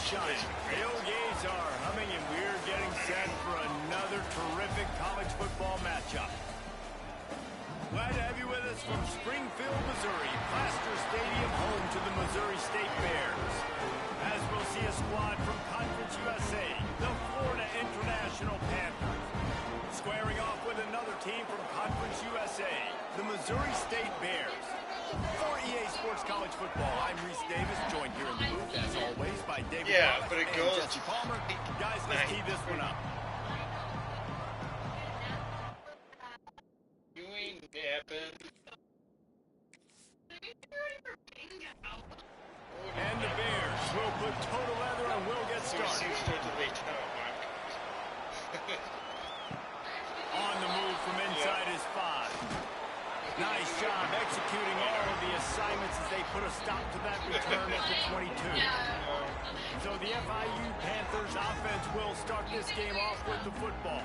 shining. Tailgates are humming, and we're getting set for another terrific college football matchup. Glad to have you with us from Springfield, Missouri, Plaster Stadium, home to the Missouri State Bears. As we'll see a squad from Conference USA, the Florida International Panthers. Squaring off with another team from Conference USA, the Missouri State Bears. For EA Sports College Football, I'm Reese Davis, joined here in the booth, as always, by David but it and goes Jesse Palmer. Guys, let's tee this one up. Viewing happened. And the Bears will put total leather and will get started. On the move from inside his 5. Nice job executing all of the assignments as they put a stop to that return at the 22. So the FIU Panthers offense will start this game off with the football.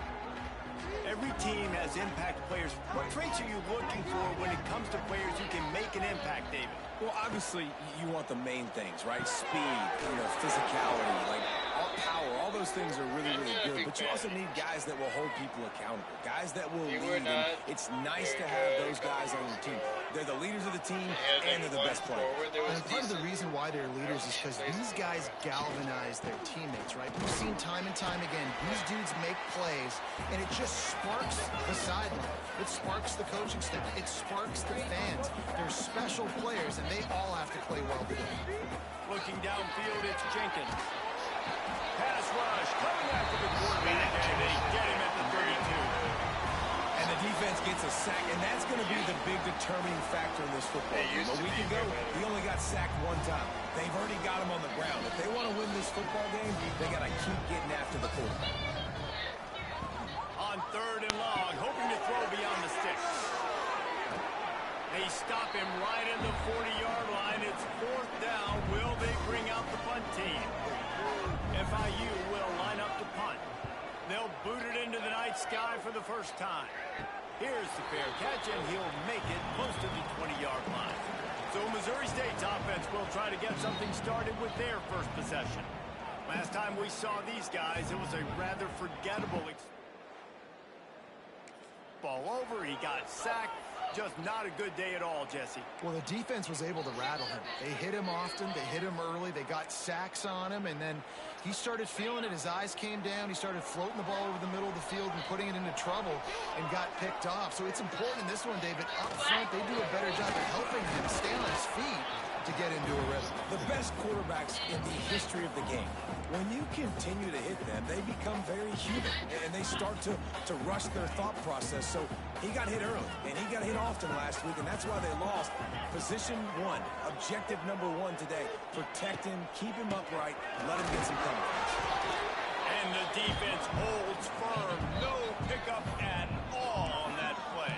Every team has impact players. What traits are you looking for when it comes to players who can make an impact, David? Well, obviously, you want the main things, right? Speed, physicality, like power. All those things are really, really good. But you also need guys that will hold people accountable, guys that will lead. And it's nice to have those guys on your team. They're the leaders of the team, and they're the best players. And part of the reason why they're leaders is because these guys galvanize their teammates, right? We've seen time and time again, these dudes make plays, and it just sparks the sideline. It sparks the coaching staff. It sparks the fans. They're special players, and they all have to play well together. Looking downfield, it's Jenkins. Pass rush, coming after the quarterback, and they get him at the 32. And the defense gets a sack, and that's going to be the big determining factor in this football game. A week ago, he only got sacked one time. They've already got him on the ground. If they want to win this football game, they got to keep getting after the quarterback. On 3rd and long, hoping to throw beyond the sticks. They stop him right in the 40-yard line. It's 4th down. Will they bring out the punt team? FIU will line up to punt. They'll boot it into the night sky for the first time. Here's the fair catch, and he'll make it close to the 20-yard line. So Missouri State's offense will try to get something started with their first possession. Last time we saw these guys, it was a rather forgettable ball over. He got sacked. Just not a good day at all, Jesse. Well, the defense was able to rattle him. They hit him often. They hit him early. They got sacks on him, and then he started feeling it. His eyes came down. He started floating the ball over the middle of the field and putting it into trouble and got picked off. So it's important in this one, David. Up front, they do a better job of helping him stay on his feet to get into a rhythm. The best quarterbacks in the history of the game, when you continue to hit them, they become very human, and they start to rush their thought process. So he got hit early, and he got hit often last week, and that's why they lost. Position 1, objective number 1 today. Protect him, keep him upright, let him get some confidence. And the defense holds firm. No pickup at all on that play.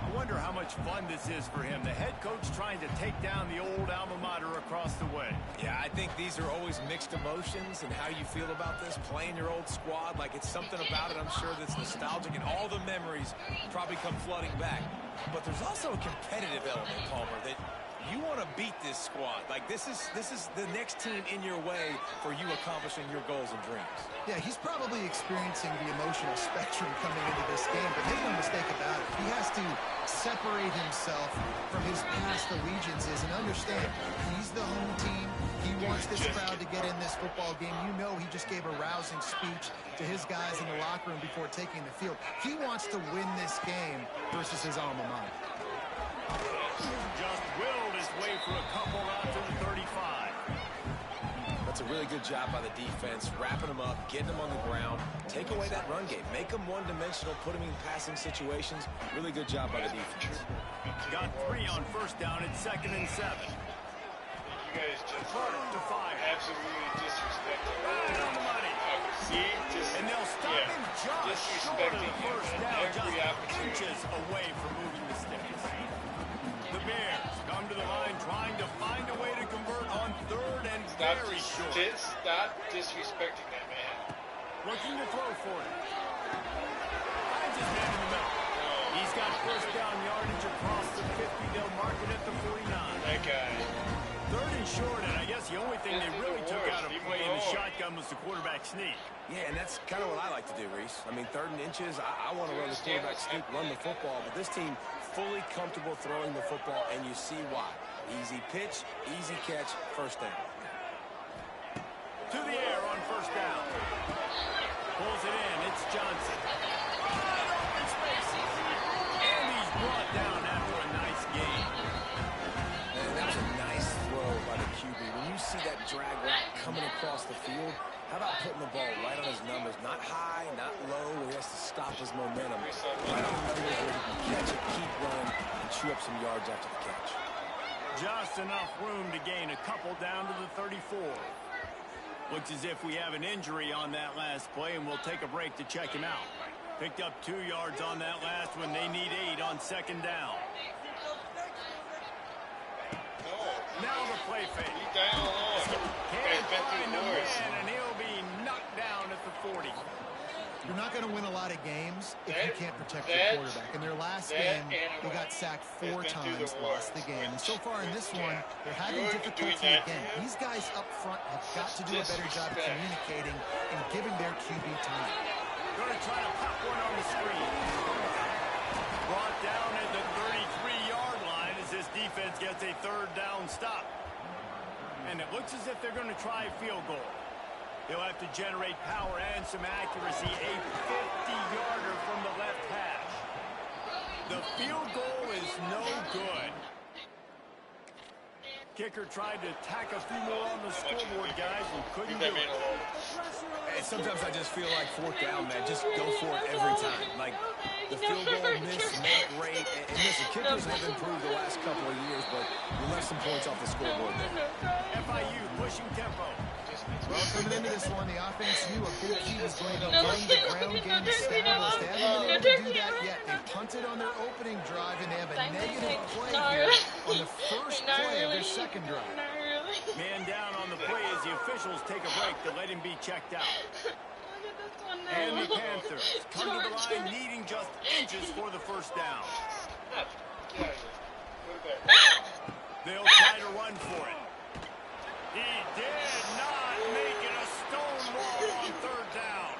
I wonder how much fun this is for him. The head coach trying to take down the old alma mater across the way. Yeah, I think these are always mixed emotions and how you feel about this, playing your old squad. Like, it's something about it, I'm sure, that's nostalgic, and all the memories probably come flooding back. But there's also a competitive element, Palmer, that you want to beat this squad. Like, this is the next team in your way for you accomplishing your goals and dreams. Yeah, he's probably experiencing the emotional spectrum coming into this game, but make no mistake about it. He has to separate himself from his past allegiances and understand he's the home team. He wants this crowd to get in this football game. You know he just gave a rousing speech to his guys in the locker room before taking the field. He wants to win this game versus his alma mater. Just willed his way for a couple out to the 35. That's a really good job by the defense, wrapping them up, getting them on the ground, take away that run game, make them one-dimensional, put them in passing situations. Really good job by the defense. Got 3 on 1st down at 2nd and 7. You guys just To fire. absolutely disrespected. Right on the money. See, And they'll stop him just short of the first down, just inches away from moving the sticks. The Bears come to the line trying to find a way to convert on 3rd and very short. Stop disrespecting that man. Looking to throw for it. Finds his man in the middle. He's got 1st down yardage across the 50. They'll mark it at the 49. That guy. Third and short, and I guess the only thing they really took out of play in the shotgun was the quarterback sneak. Yeah, and that's kind of what I like to do, Reese. I mean, 3rd and inches, I want to run the quarterback sneak, run the football, but this team fully comfortable throwing the football, and you see why. Easy pitch, easy catch, first down. To the air on first down. Pulls it in, it's Johnson. And he's brought down after a nice gain. Man, that was a nice throw by the QB. When you see that drag route coming across the field, how about putting the ball right on his numbers? Not high, not low, where he has to stop his momentum. Right on the numbers where he can catch it, keep running, and chew up some yards after the catch. Just enough room to gain a couple down to the 34. Looks as if we have an injury on that last play, and we'll take a break to check him out. Picked up 2 yards on that last one. They need 8 on second down. Now the play fake. He's down low. Can't find the man, and he'll be knocked down at the 40. You're not going to win a lot of games if you can't protect your quarterback. In their last game, they got sacked 4 times, lost the game. And so far in this one, they're having difficulty again. These guys up front have got to do a better job of communicating and giving their QB time. Going to try to pop one on the screen. Brought down at the 33-yard line as this defense gets a 3rd down stop. And it looks as if they're going to try a field goal. They'll have to generate power and some accuracy. A 50-yarder from the left hash. The field goal is no good. Kicker tried to tack a few more on the scoreboard, guys, and couldn't do it. And sometimes I just feel like 4th down, man. Just go for it every time. Like the field goal miss, not great. And listen, kickers have improved the last couple of years, but we left some points off the scoreboard there. FIU pushing tempo. Well, coming into this one, the offense knew a big key was going to be getting the ground game established. They haven't been able to do that yet. They punted on their opening drive, and they have a negative play here on the first play of their second drive. Man down on the play as the officials take a break to let him be checked out. And the Panthers come to the line needing just inches for the first down. They'll try to run for it. He did not make it a stone wall on 3rd down.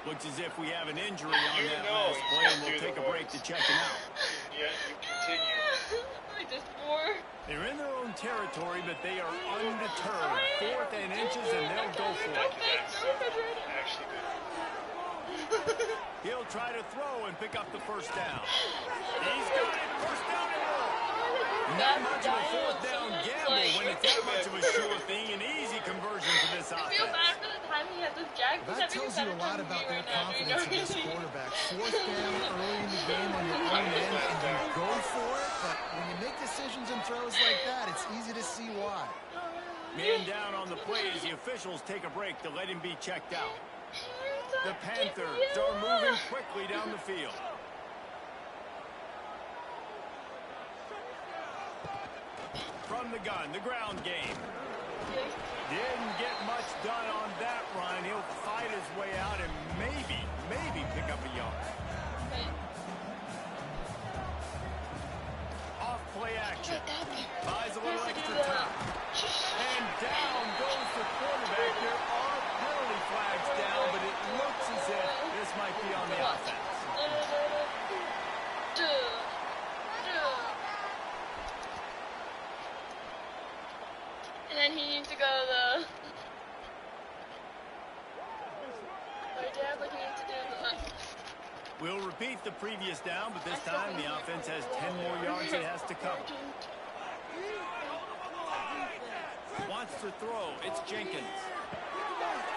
Looks as if we have an injury on that last play, and we'll take a break to check him out. Yeah, you continue. They're in their own territory, but they are undeterred. 4th and inches, and they'll go for it. Actually good. He'll try to throw and pick up the first down. He's got it. First down and more. Not much of a 4th down gamble when it's that much of a sure thing. An easy conversion for this offense. That tells you a lot about their confidence in this quarterback. 4th down early in the game on your own end, and you go for it. But when you make decisions and throws like that, it's easy to see why. Man down on the play as the officials take a break to let him be checked out. The Panthers are moving quickly down the field. From the gun, the ground game. Didn't get much done on that run. He'll fight his way out and maybe pick up a yard. Off play action. Buys a little extra time. And down goes the quarterback. There are penalty flags down, but it looks as if this might be on the offense. And then he needs to go to the... We'll repeat the previous down, but this time the offense has 10 more yards it has to cover. Wants to throw. It's Jenkins.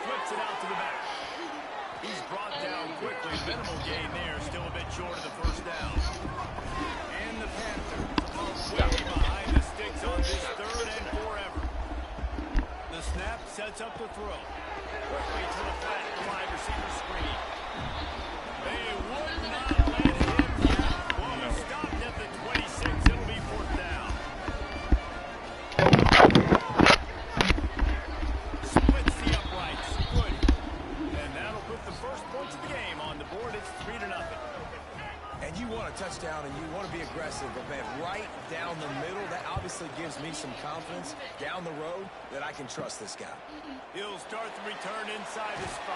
Flips it out to the back. He's brought down quickly. Minimal gain there. Still a bit short of the first down. And the Panthers way behind the sticks on this 3rd and forever. The snap sets up the throw. Quickly to the flat, the wide receiver screen. They would not let him get. Well, he stopped at the 26. It'll be 4th down. Splits the uprights. Good. And that'll put the first points of the game on the board. It's 3-0. And you want a touchdown, and you want to be aggressive, but man, right down the middle, that obviously gives me some confidence down the road that I can trust this guy. He'll start the return inside his 5.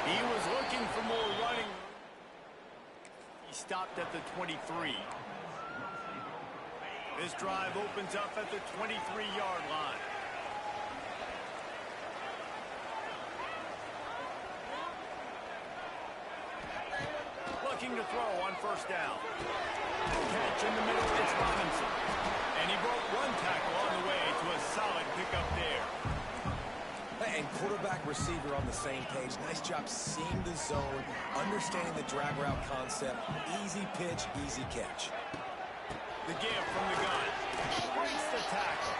He was looking for more running room. He stopped at the 23. This drive opens up at the 23-yard line. Looking to throw on first down. Catch in the middle, it's Robinson. And he broke one tackle on the way to a solid pickup there. And quarterback receiver on the same page. Nice job seeing the zone, understanding the drag route concept. Easy pitch, easy catch. The give from the gun. Breaks the tackle.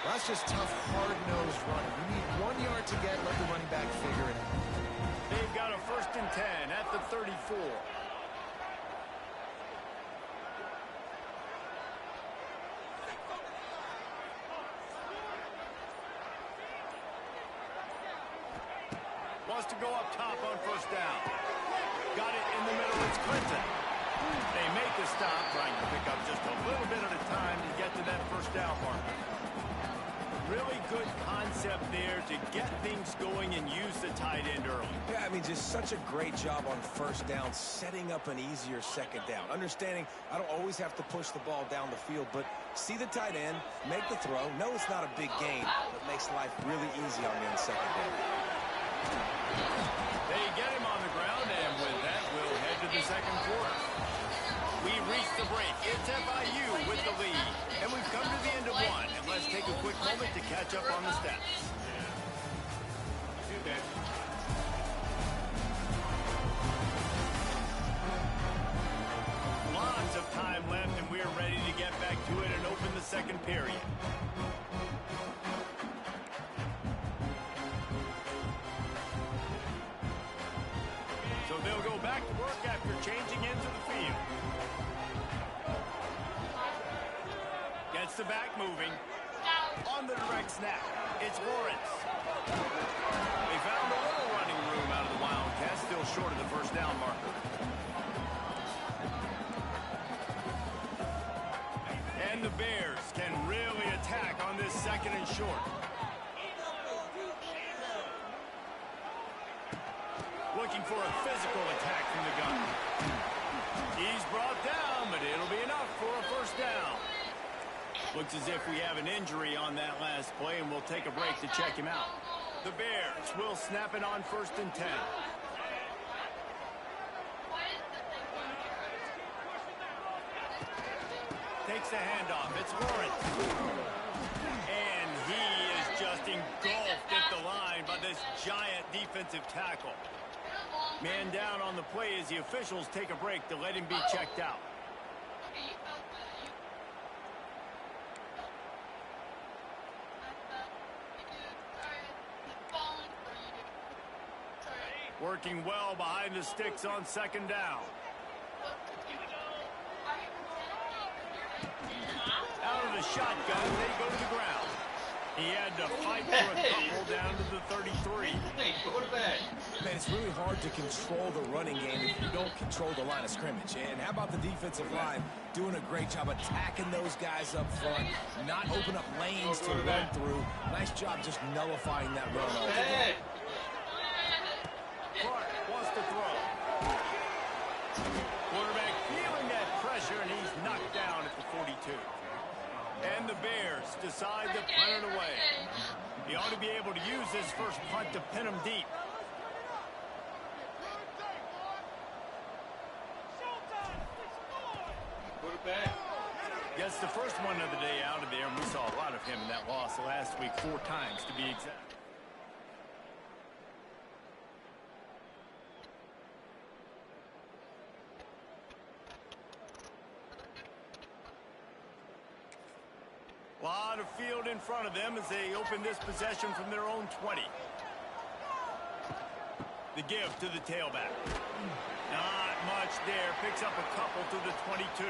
Well, that's just tough, hard-nosed running. You need 1 yard to get, let the running back figure it out. They've got a 1st and 10 at the 34. Wants to go up top on first down. Got it in the middle. It's Clinton. They make the stop, trying to pick up just a little bit at a time to get to that first down marker. Really good concept there to get things going and use the tight end early. Yeah, I mean, just such a great job on first down, setting up an easier second down. Understanding I don't always have to push the ball down the field, but see the tight end, make the throw. No, it's not a big gain, but makes life really easy on me on second down. They get him on the ground, and with that, we'll head to the second quarter. We reach the break. It's FIU with the lead. And we've come to the end of one. And let's take a quick moment to catch up on the stats. Do that. Lots of time left, and we're ready to get back to it and open the second period. So they'll go back to work after changing into the field. Gets the back moving. On the direct snap, it's Lawrence. They found a little running room out of the Wildcats, still short of the first down marker. And the Bears can really attack on this 2nd and short. Looking for a physical attack from the gun. He's brought down, but it'll be enough for a first down. Looks as if we have an injury on that last play, and we'll take a break to check him out. The Bears will snap it on 1st and 10. Takes the handoff. It's Lawrence. And he is just engulfed at the line by this giant defensive tackle. Man down on the play as the officials take a break to let him be checked out. Working well behind the sticks on 2nd down. Out of the shotgun, they go to the ground. He had to fight for a couple down to the 33. Hey, quarterback. Man, it's really hard to control the running game if you don't control the line of scrimmage. And how about the defensive line doing a great job attacking those guys up front, not open up lanes to run through. Nice job just nullifying that run altogether. Clark wants to throw. Quarterback feeling that pressure, and he's knocked down at the 42. And the Bears decide to punt it away. He ought to be able to use this first punt to pin him deep. Quarterback. Gets the first one of the day out of there, and we saw a lot of him in that loss last week, 4 times to be exact. A lot of field in front of them as they open this possession from their own 20. The give to the tailback. Not much there. Picks up a couple to the 22.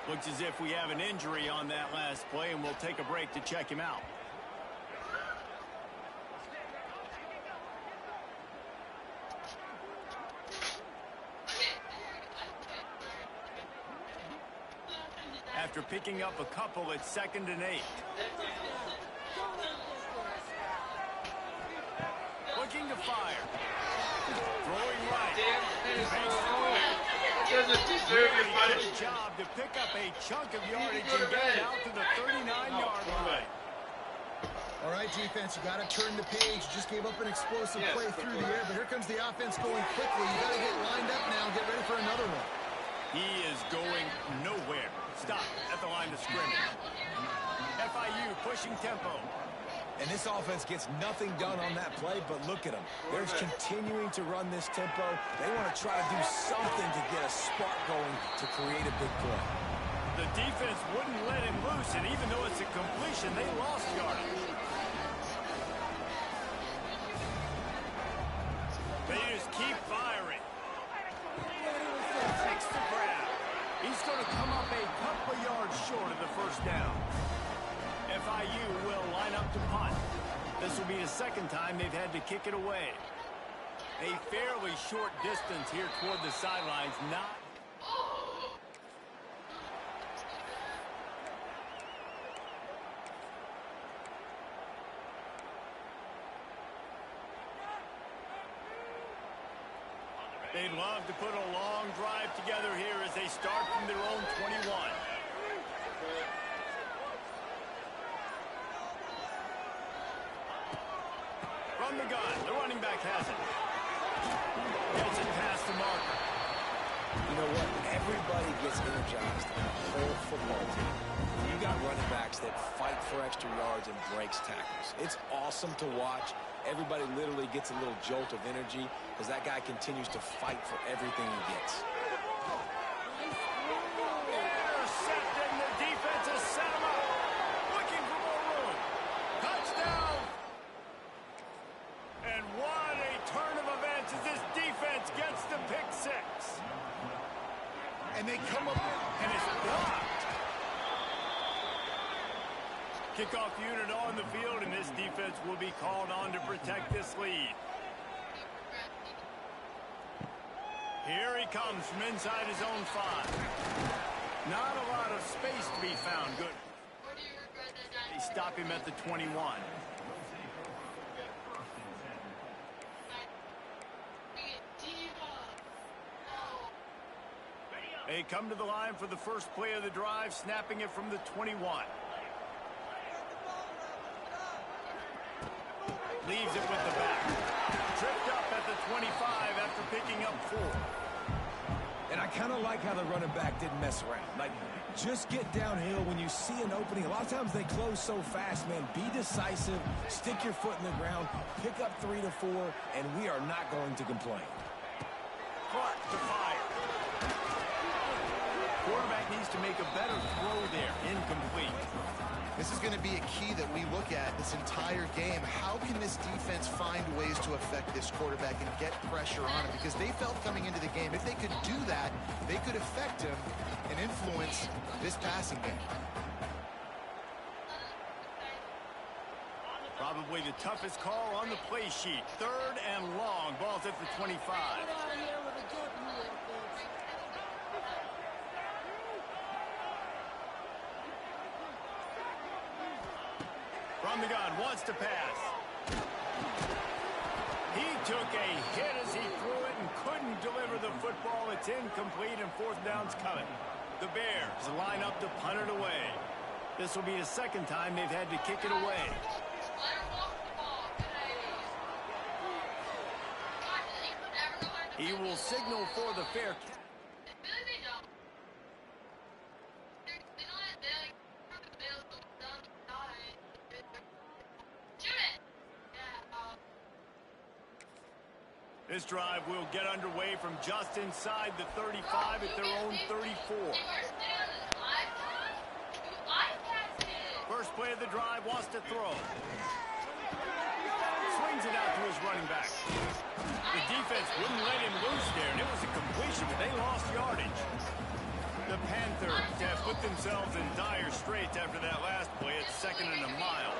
Looks as if we have an injury on that last play, and we'll take a break to check him out. after picking up a couple at 2nd and 8. Looking to fire. Throwing right. Doesn't deserve your Good punishment. job to pick up a chunk of yardage and get it out to the 39-yard line. All right, defense, you got to turn the page. You just gave up an explosive Yes, play through the air, but here comes the offense going quickly. You got to get lined up now and get ready for another one. He is going nowhere. Stop at the line of scrimmage. FIU pushing tempo. And this offense gets nothing done on that play, but look at them. They're continuing to run this tempo. They want to try to do something to get a spark going to create a big play. The defense wouldn't let him loose, and even though it's a completion, they lost yardage. They just keep firing. Takes the grab. He's going to come up a couple yards short of the first down. FIU will line up to punt. This will be the second time they've had to kick it away. A fairly short distance here toward the sidelines. Not. They'd love to put a long drive together here as they start from their own 21. From the gun, the running back has it. Gets it past the marker. You know what? Everybody gets energized in the whole football team. You got running backs that fight for extra yards and breaks tackles. It's awesome to watch. Everybody literally gets a little jolt of energy as that guy continues to fight for everything he gets. Intercepted, and the defense has set him up. Looking for more room. Touchdown! And what a turn of events as this defense gets the pick six. And they come up And it's blocked. Kickoff unit on the field, and this defense will be called on to protect this lead. Here he comes from inside his own 5. Not a lot of space to be found. Good. They stop him at the 21. They come to the line for the first play of the drive, snapping it from the 21. Leaves it with the back. Tripped up at the 25 after picking up 4. And I kind of like how the running back didn't mess around. Like, just get downhill when you see an opening. A lot of times they close so fast, man. Be decisive, stick your foot in the ground, pick up 3 to 4, and we are not going to complain. Clark to fire. Quarterback needs to make a better throw there. Incomplete. This is going to be a key that we look at this entire game. How can this defense find ways to affect this quarterback and get pressure on him? Because they felt coming into the game, if they could do that, they could affect him and influence this passing game. Probably the toughest call on the play sheet. 3rd and long. Ball's at the 25. From the gun, wants to pass. He took a hit as he threw it and couldn't deliver the football. It's incomplete and 4th down's coming. The Bears line up to punt it away. This will be the second time they've had to kick it away. He will signal for the fair catch. This drive will get underway from just inside the 35 at their own 34. First play of the drive, wants to throw. Swings it out to his running back. The defense wouldn't let him loose there, and it was a completion, but they lost yardage. The Panthers have put themselves in dire straits after that last play. It's 2nd and a mile.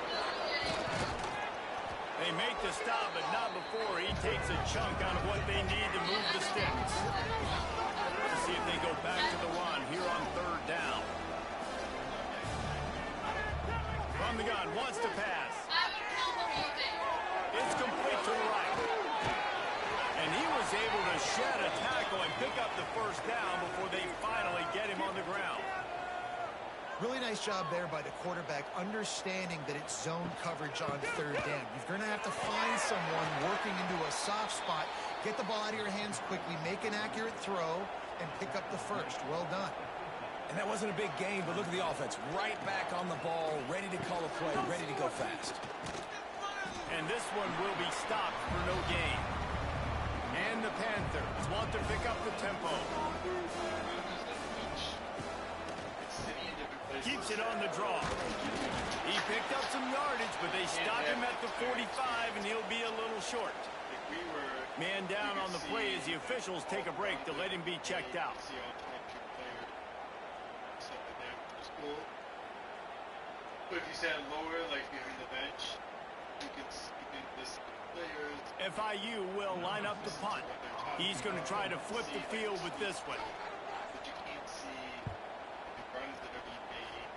They make the stop, but not before he takes a chunk out of what they need to move the sticks. Let's see if they go back to the run here on 3rd down. From the gun, wants to pass. It's complete to the right. And he was able to shed a tackle and pick up the first down before they finally get him on the ground. Really nice job there by the quarterback, understanding that it's zone coverage on third down. You're going to have to find someone working into a soft spot, get the ball out of your hands quickly, make an accurate throw, and pick up the first. Well done. And that wasn't a big gain, but look at the offense. Right back on the ball, ready to call a play, ready to go fast. And this one will be stopped for no gain. And the Panthers want to pick up the tempo. Keeps it on the draw. He picked up some yardage, but they stopped him at the 45, and he'll be a little short. Man down on the play as the officials take a break to let him be checked out. But if you stand lower, like behind the bench, you can listen to players. FIU will line up the punt. He's going to try to flip the field with this one. But you can't see the runs that are being made.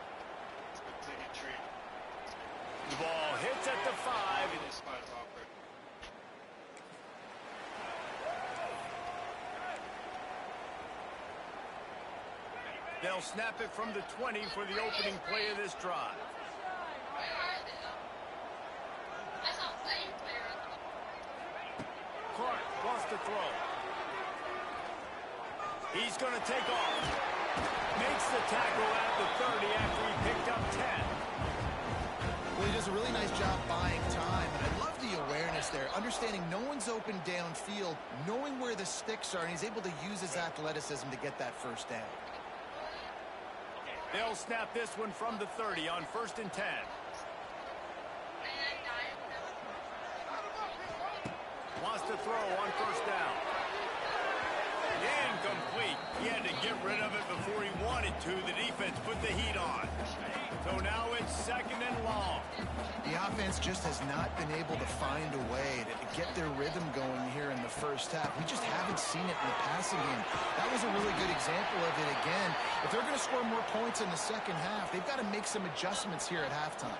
It's like a trade. The ball hits at the 5. This spot is awkward. They'll snap it from the 20 for the opening play of this drive. Clark wants to throw. He's going to take off. Makes the tackle at the 30 after he picked up 10. Well, he does a really nice job buying time, and I love the awareness there, understanding no one's open downfield, knowing where the sticks are, and he's able to use his athleticism to get that first down. They'll snap this one from the 30 on 1st and 10. Wants to throw on 1st down. Incomplete. He had to get rid of it before he wanted to. The defense put the heat on. So now it's 2nd and long. The offense just has not been able to find a way to get their rhythm going here in the first half. We just haven't seen it in the passing game. That was a really good example of it again. If they're going to score more points in the second half, they've got to make some adjustments here at halftime.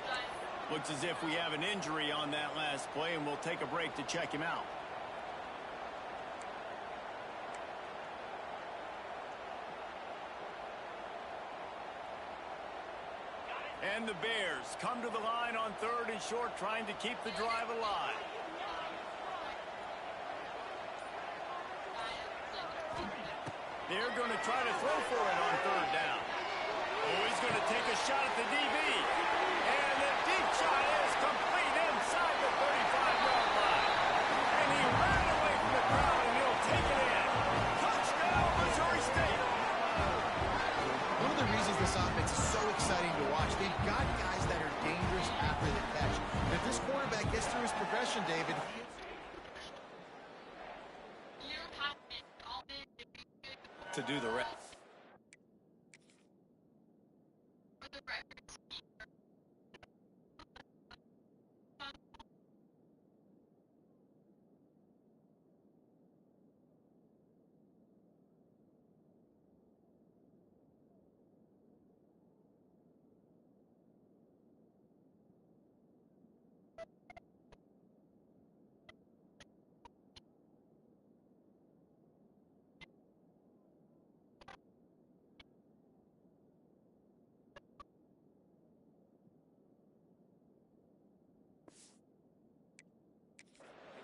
Looks as if we have an injury on that last play, and we'll take a break to check him out. And the Bears come to the line on 3rd and short, trying to keep the drive alive. They're going to try to throw for it on 3rd down. Oh, he's going to take a shot at the DB. And the deep shot is complete inside the 35-yard line. And he ran away from the crowd, and he'll take it in. Touchdown, Missouri State. One of the reasons this offense is so exciting to watch, they've got guys that are dangerous after the catch. And if this quarterback gets through his progression, David, To do the rest.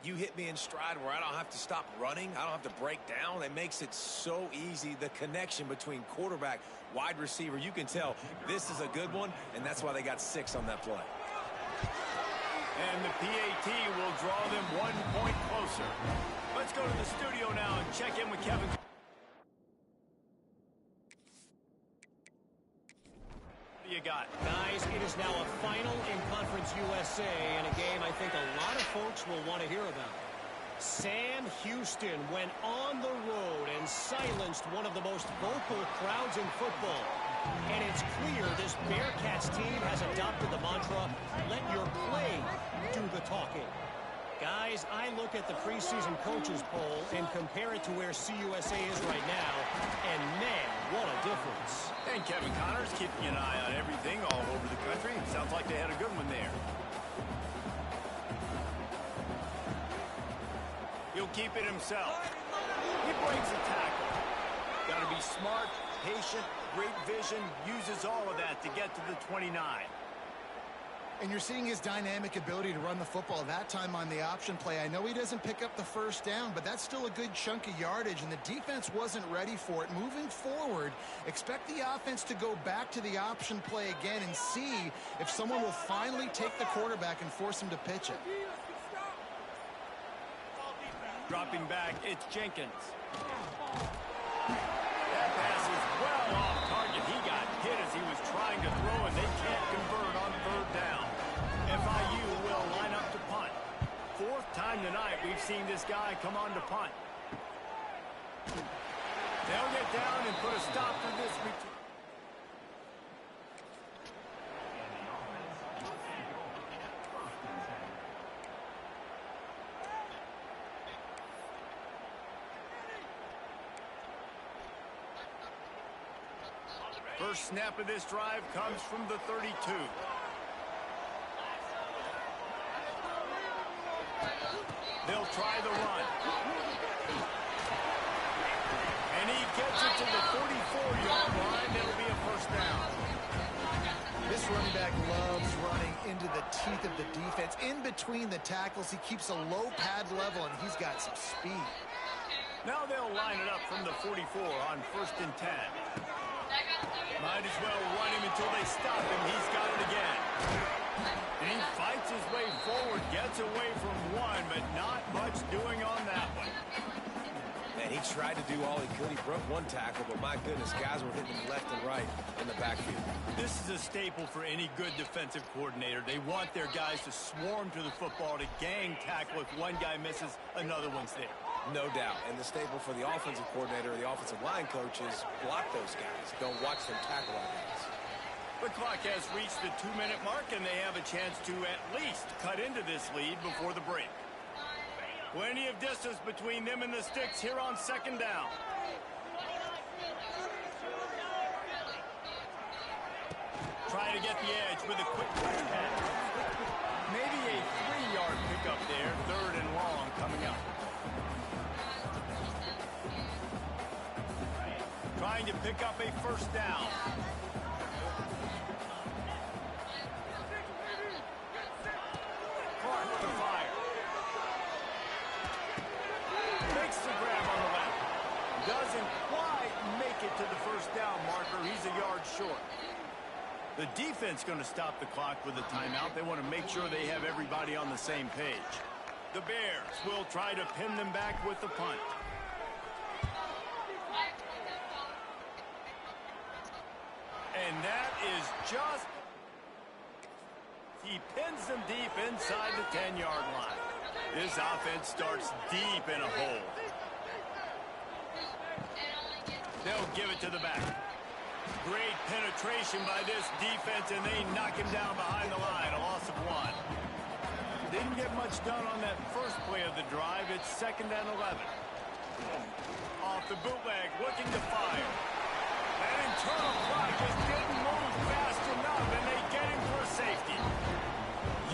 You hit me in stride where I don't have to stop running. I don't have to break down. It makes it so easy. The connection between quarterback, wide receiver, you can tell this is a good one, and that's why they got 6 on that play. And the PAT will draw them 1 point closer. Let's go to the studio now and check in with Kevin. What do you got? Guys, it is now a final in Conference USA and a game I think a lot of folks will want to hear about. Sam Houston went on the road and silenced one of the most vocal crowds in football. And it's clear this Bearcats team has adopted the mantra, let your play do the talking. Guys, I look at the preseason coaches poll and compare it to where CUSA is right now, and man, what a difference. And Kevin Connors keeping an eye on everything all over the country. Sounds like they had a good one there. He'll keep it himself. He breaks a tackle. Got to be smart, patient, great vision, uses all of that to get to the 29. And you're seeing his dynamic ability to run the football that time on the option play. I know he doesn't pick up the first down, but that's still a good chunk of yardage, and the defense wasn't ready for it. Moving forward, expect the offense to go back to the option play again and see if someone will finally take the quarterback and force him to pitch it. Dropping back, it's Jenkins. That pass is well off target. He got hit as he was trying to throw, and they can't convert on third down. FIU will line up to punt. Fourth time tonight we've seen this guy come on to punt. They'll get down and put a stop to this return. First snap of this drive comes from the 32. They'll try the run. And he gets it to the 44-yard line. It'll be a first down. This running back loves running into the teeth of the defense. In between the tackles, he keeps a low pad level, and he's got some speed. Now they'll line it up from the 44 on 1st and 10. Might as well run him until they stop him. He's got it again. And he fights his way forward, gets away from one, but not much doing on that one. Man, he tried to do all he could. He broke one tackle, but my goodness, guys were hitting him left and right in the backfield. This is a staple for any good defensive coordinator. They want their guys to swarm to the football, to gang tackle. If one guy misses, another one's there. No doubt. And the staple for the offensive coordinator or the offensive line coach is block those guys. Don't watch them tackle our guys. The clock has reached the 2-minute mark, and they have a chance to at least cut into this lead before the break. Plenty of distance between them and the sticks here on 2nd down. Trying to get the edge with a quick pass. Maybe a 3-yard pickup there. 3rd and long coming up. Trying to pick up a first down. Clark to fire. Makes the grab on the left. Doesn't quite make it to the first down marker. He's a yard short. The defense going to stop the clock with a timeout. They want to make sure they have everybody on the same page. The Bears will try to pin them back with the punt. And that is just... He pins them deep inside the 10-yard line. This offense starts deep in a hole. They'll give it to the back. Great penetration by this defense, and they knock him down behind the line. A loss of 1. Didn't get much done on that first play of the drive. It's 2nd and 11. Off the bootleg, looking to fire. That internal clock just didn't move fast enough, and they get him for a safety.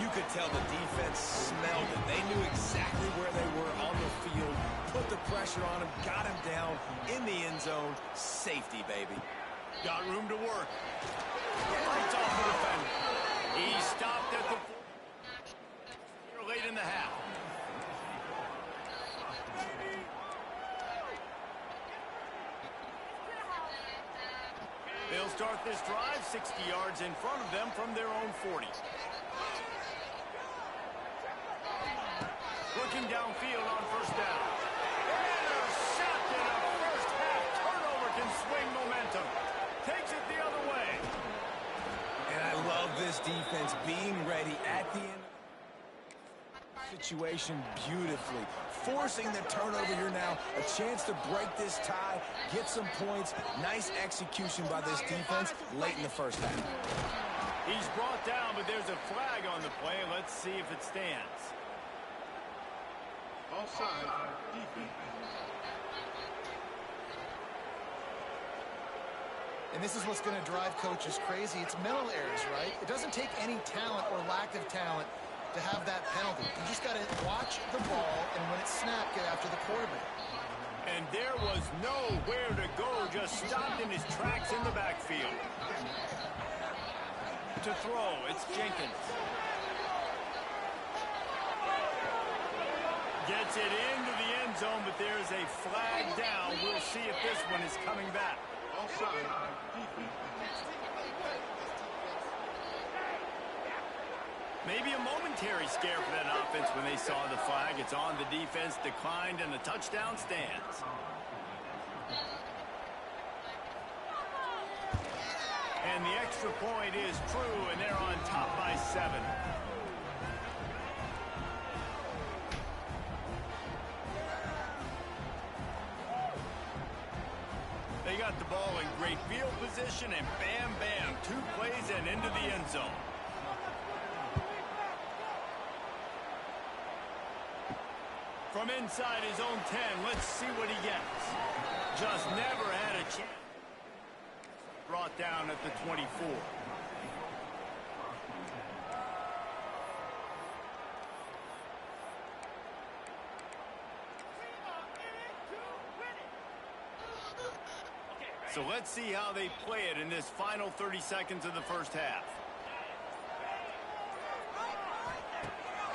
You could tell the defense smelled it. They knew exactly where they were on the field, put the pressure on him, got him down in the end zone. Safety, baby. Got room to work. Fights off the defender. He stopped at the... late in the half. They'll start this drive 60 yards in front of them from their own 40. Looking downfield on first down. Intercepted. A first half turnover can swing momentum. Takes it the other way. And I love this defense being ready at the end. Situation beautifully. Forcing the turnover here now. A chance to break this tie, get some points. Nice execution by this defense late in the first half. He's brought down, but there's a flag on the play. Let's see if it stands. Offside. Defense. And this is what's going to drive coaches crazy. It's mental errors, right? It doesn't take any talent or lack of talent to have that penalty. You just got to watch the ball, and when it's snapped, get after the quarterback. And there was nowhere to go, just stopped in his tracks in the backfield. To throw, it's Jenkins. Gets it into the end zone, but there's a flag down. We'll see if this one is coming back. Offside. Maybe a momentary scare for that offense when they saw the flag. It's on the defense, declined, and the touchdown stands. And the extra point is true, and they're on top by 7. They got the ball in great field position, and bam, bam, 2 plays and into the end zone. From inside his own 10, let's see what he gets. Just never had a chance. Brought down at the 24. So let's see how they play it in this final 30 seconds of the first half.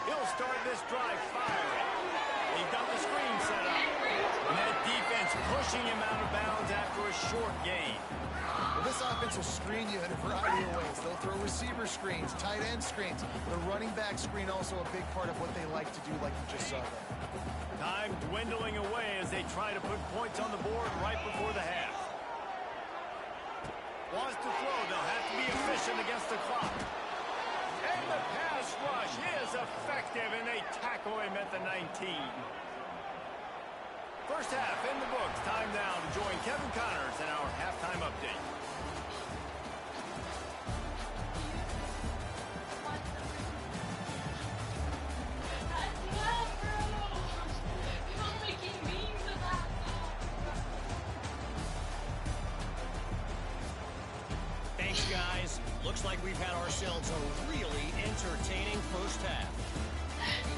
He'll start this drive firing. He's got the screen set up. And that defense pushing him out of bounds after a short gain. Well, this offense will screen you in a variety of ways. They'll throw receiver screens, tight end screens. The running back screen also a big part of what they like to do, like you just saw there. Time dwindling away as they try to put points on the board right before the half. Wants to throw. They'll have to be efficient against the clock. And the pass rush is effective, and they tackle him at the 19. First half in the books. Time now to join Kevin Connors in our halftime update. Thanks, guys. Looks like we've had ourselves a really entertaining first half.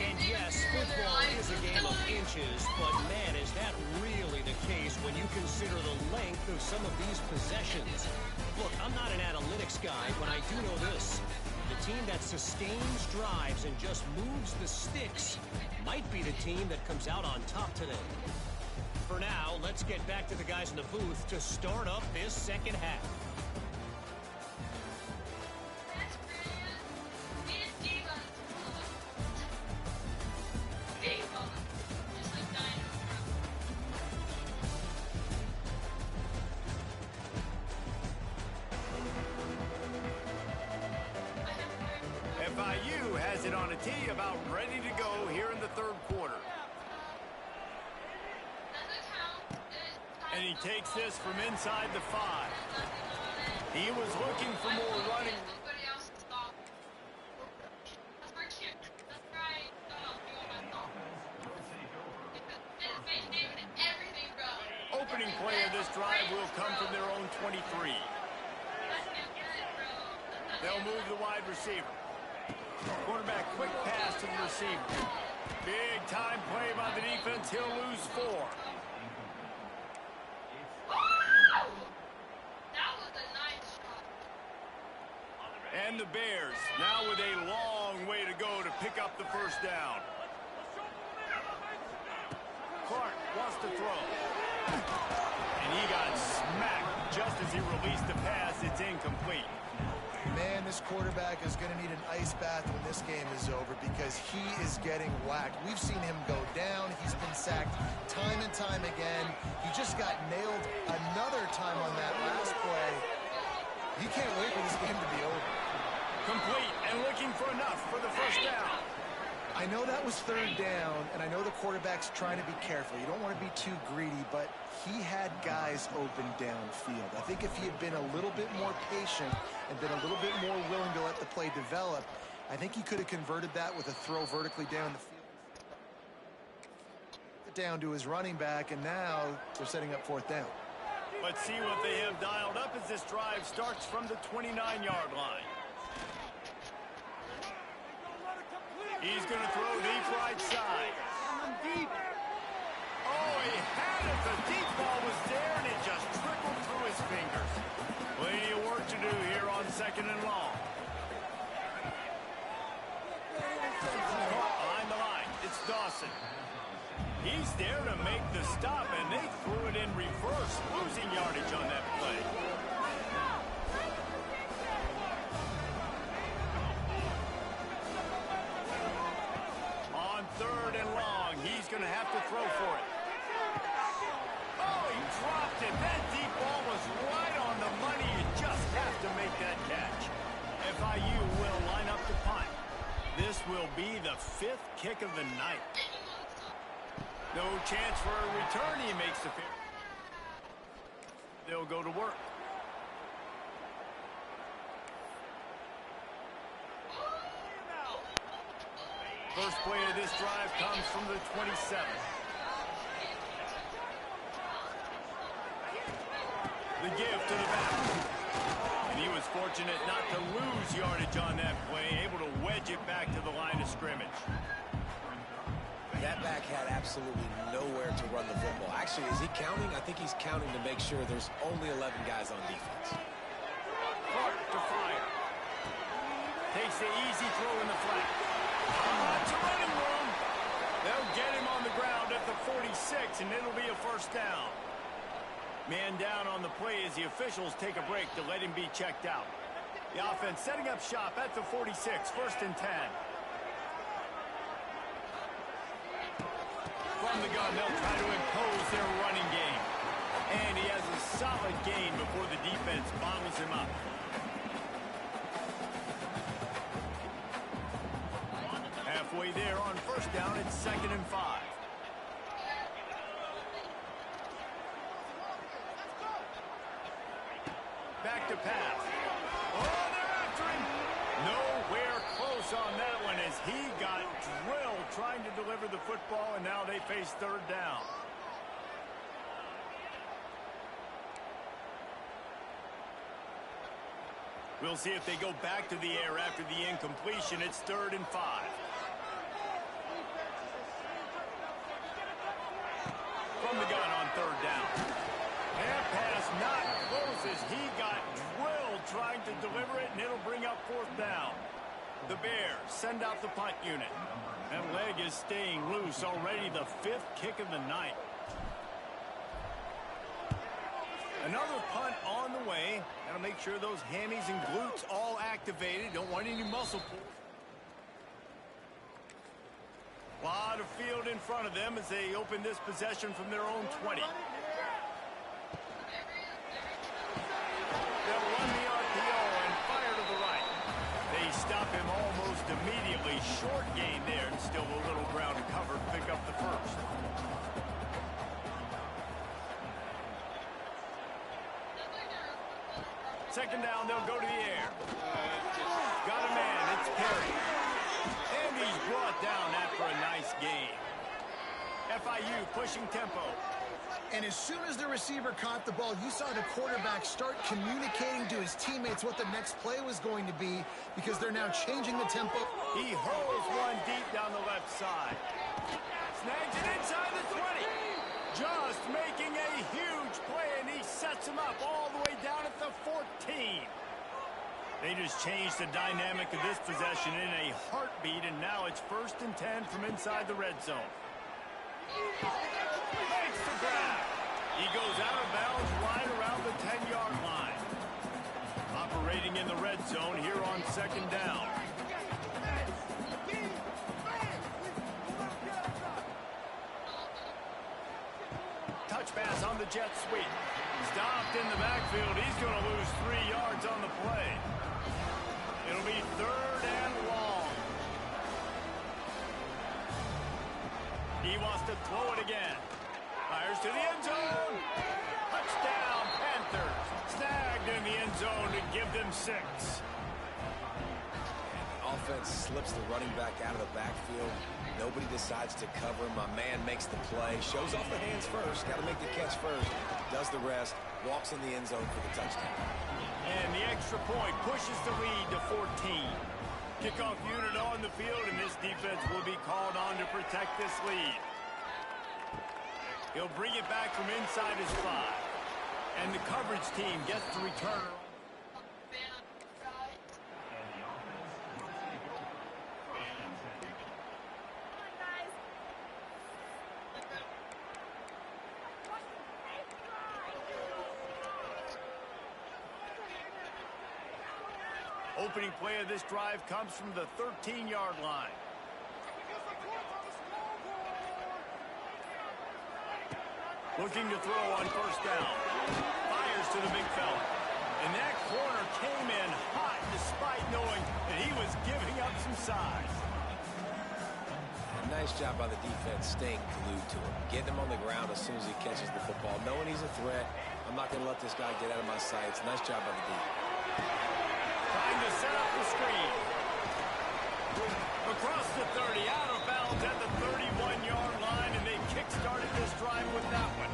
And yes, football is a game of inches, but man, is that really the case when you consider the length of some of these possessions. Look, I'm not an analytics guy, but I do know this. The team that sustains drives and just moves the sticks might be the team that comes out on top today. For now, let's get back to the guys in the booth to start up this second half. FIU has it on a tee, about ready to go here in the third quarter. And he takes this from inside the 5. He was looking for more running. Opening play of this drive will come from their own 23. They'll move the wide receiver. Quarterback quick pass to the receiver. Big time play by the defense. He'll lose 4. And the Bears now with a long way to go to pick up the first down. Clark wants to throw. And he got smacked just as he released the pass. It's incomplete. Man, this quarterback is going to need an ice bath when this game is over because he is getting whacked. We've seen him go down. He's been sacked time and time again. He just got nailed another time on that last play. He can't wait for this game to be over. Complete and looking for enough for the first down. I know that was third down, and I know the quarterback's trying to be careful. You don't want to be too greedy, but he had guys open downfield. I think if he had been a little bit more patient and been a little bit more willing to let the play develop, I think he could have converted that with a throw vertically down the field. down to his running back, and now they're setting up fourth down. Let's see what they have dialed up as this drive starts from the 29-yard line. He's going to throw deep right side. Oh, he had it. The deep ball was there, and it just trickled through his fingers. Plenty of work to do here on 2nd and long. Behind the line, it's Dawson. He's there to make the stop, and they threw it in reverse, losing yardage on that play. On 3rd and long, he's going to have to throw for it. Oh, he dropped it. That deep ball was right on the money. You just have to make that catch. FIU will line up to punt. This will be the 5th kick of the night. No chance for a return. He makes the field. They'll go to work. First play of this drive comes from the 27. The give to the back. And he was fortunate not to lose yardage on that play, able to wedge it back to the line of scrimmage. That back had absolutely nowhere to run the football. Actually, is he counting? I think he's counting to make sure there's only 11 guys on defense. Clark to fire. Takes the easy throw in the flat. Lots of running room. They'll get him on the ground at the 46, and it'll be a first down. Man down on the play as the officials take a break to let him be checked out. The offense setting up shop at the 46, 1st and 10. From the gun, they'll try to impose their running game. And he has a solid gain before the defense bottles him up. Halfway there on first down, it's 2nd and 5. Back to pass. Oh, they're after him. Nowhere close on that one as he got drilled trying to deliver the football, and now they face 3rd down. We'll see if they go back to the air after the incompletion. It's 3rd and 5. From the gun on 3rd down. And pass not close as he got drilled trying to deliver it, and it'll bring up 4th down. The Bears send out the punt unit. That leg is staying loose, already the 5th kick of the night. Another punt on the way. Got to make sure those hammies and glutes all activated. Don't want any muscle pulls. A lot of field in front of them as they open this possession from their own 20. They'll run the RPO and fire to the right. They stop him almost immediately. Short gain there, and still a little ground to cover. Pick up the first. Second down, they'll go to the air. Got a man, it's Perry. And he's brought down after a nice gain. FIU pushing tempo. And as soon as the receiver caught the ball, you saw the quarterback start communicating to his teammates what the next play was going to be, because they're now changing the tempo. He hurls one deep down the left side. Snags it inside the 20. Just making a huge play, and he sets him up all the way down at the 14. They just changed the dynamic of this possession in a heartbeat, and now it's 1st and 10 from inside the red zone. Makes the grab. He goes out of bounds right around the 10-yard line. Operating in the red zone here on 2nd down. Touch pass on the jet sweep. Stopped in the backfield. He's going to lose 3 yards on the play. It'll be 3rd and long. He wants to throw it again. Fires to the end zone. Touchdown, Panthers. Snagged in the end zone to give them 6. Offense defense slips the running back out of the backfield. Nobody decides to cover him. My man makes the play, shows off the hands first, got to make the catch first, does the rest, walks in the end zone for the touchdown. And the extra point pushes the lead to 14. Kickoff unit on the field, and this defense will be called on to protect this lead. He'll bring it back from inside his 5. And the coverage team gets the return. Opening play of this drive comes from the 13-yard line. Looking to throw on first down. Fires to the big fella. And that corner came in hot despite knowing that he was giving up some size. Nice job by the defense staying glued to him. Getting him on the ground as soon as he catches the football. Knowing he's a threat. I'm not going to let this guy get out of my sights. Nice job by the defense. Trying to set up the screen. Across the 30, out of bounds at the 31-yard line, and they kick-started this drive with that one.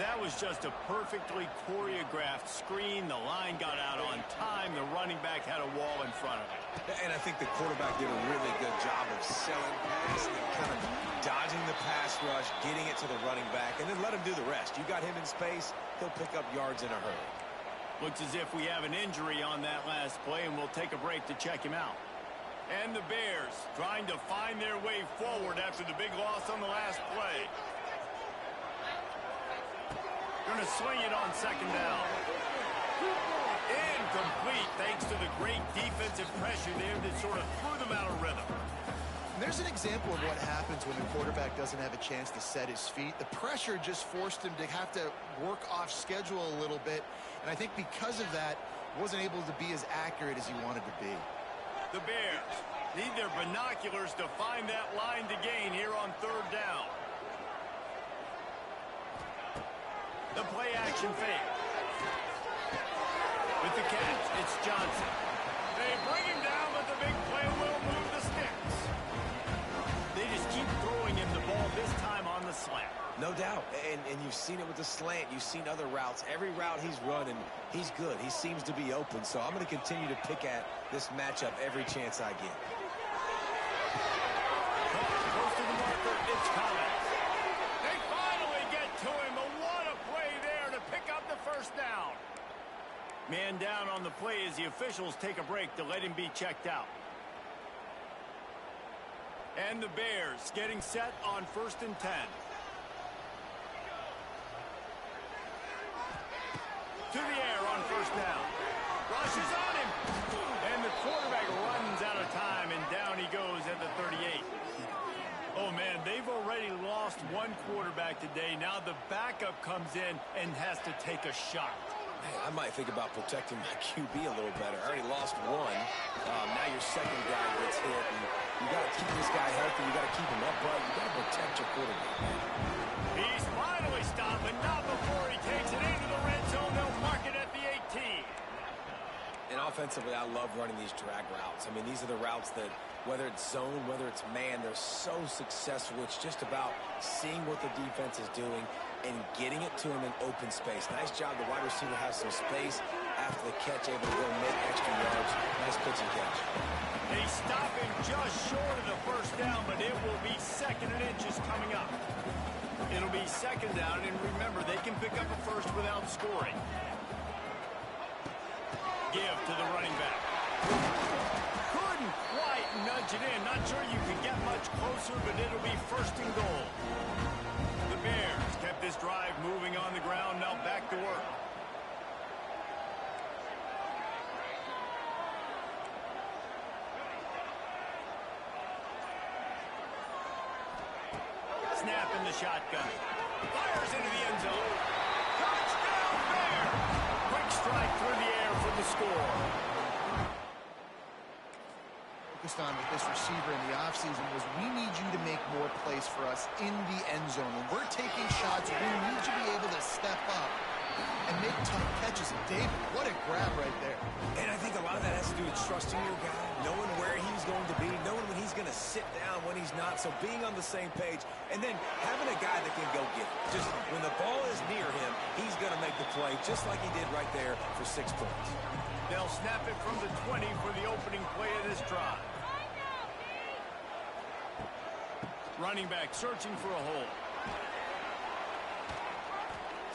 That was just a perfectly choreographed screen. The line got out on time. The running back had a wall in front of it. And I think the quarterback did a really good job of selling pass and kind of dodging the pass rush, getting it to the running back, and then let him do the rest. You got him in space, he'll pick up yards in a hurry. Looks as if we have an injury on that last play, and we'll take a break to check him out. And the Bears trying to find their way forward after the big loss on the last play. Going to swing it on second down. Incomplete thanks to the great defensive pressure there that sort of threw them out of rhythm. And there's an example of what happens when the quarterback doesn't have a chance to set his feet. The pressure just forced him to have to work off schedule a little bit. And I think because of that, wasn't able to be as accurate as he wanted to be. The Bears need their binoculars to find that line to gain here on third down. The play action fake. With the catch, it's Johnson. They bring him down, but the big play will move the sticks. They just keep throwing him the ball, this time on the slant. No doubt, and you've seen it with the slant. You've seen other routes. Every route he's running, he's good. He seems to be open, so I'm going to continue to pick at this matchup every chance I get. Close to the marker, it's Collins. They finally get to him, but what a play there to pick up the first down. Man down on the play as the officials take a break to let him be checked out. And the Bears getting set on 1st and 10. To the air on first down. Rushes on him. And the quarterback runs out of time, and down he goes at the 38. Oh, man, they've already lost one quarterback today. Now the backup comes in and has to take a shot. Hey, I might think about protecting my QB a little better. I already lost one. Now your second guy gets hit, and you got to keep this guy healthy. You got to keep him upright. You got to protect your quarterback. He's finally stopped, but not before he takes it into the red zone. They'll mark it at the 18. And offensively, I love running these drag routes. I mean, these are the routes that, whether it's zone, whether it's man, they're so successful. It's just about seeing what the defense is doing and getting it to him in open space. Nice job. The wide receiver has some space after the catch, able to go make extra yards. Nice pitch and catch. They stop him just short of the first down, but it will be 2nd and inches coming up. It'll be 2nd down, and remember, they can pick up a first without scoring. Give to the running back. Couldn't quite nudge it in. Not sure you could get much closer, but it'll be 1st and goal. The Bears kept this drive moving on the ground. Now back to work. Snap in the shotgun. Fires into the end zone. Touchdown, Bears! Quick strike through the air for the score. Focused on with this receiver in the offseason was we need you to make more plays for us in the end zone. When we're taking shots, we need you to be able to step up and make tough catches. David, what a grab right there. And I think a lot of that has to do with trusting your guy, knowing where he's going to be, knowing when he's going to sit down, when he's not. So being on the same page, and then having a guy that can go get it. Just when the ball is near him, he's going to make the play, just like he did right there for 6 points. They'll snap it from the 20 for the opening play of this drive. Running back searching for a hole.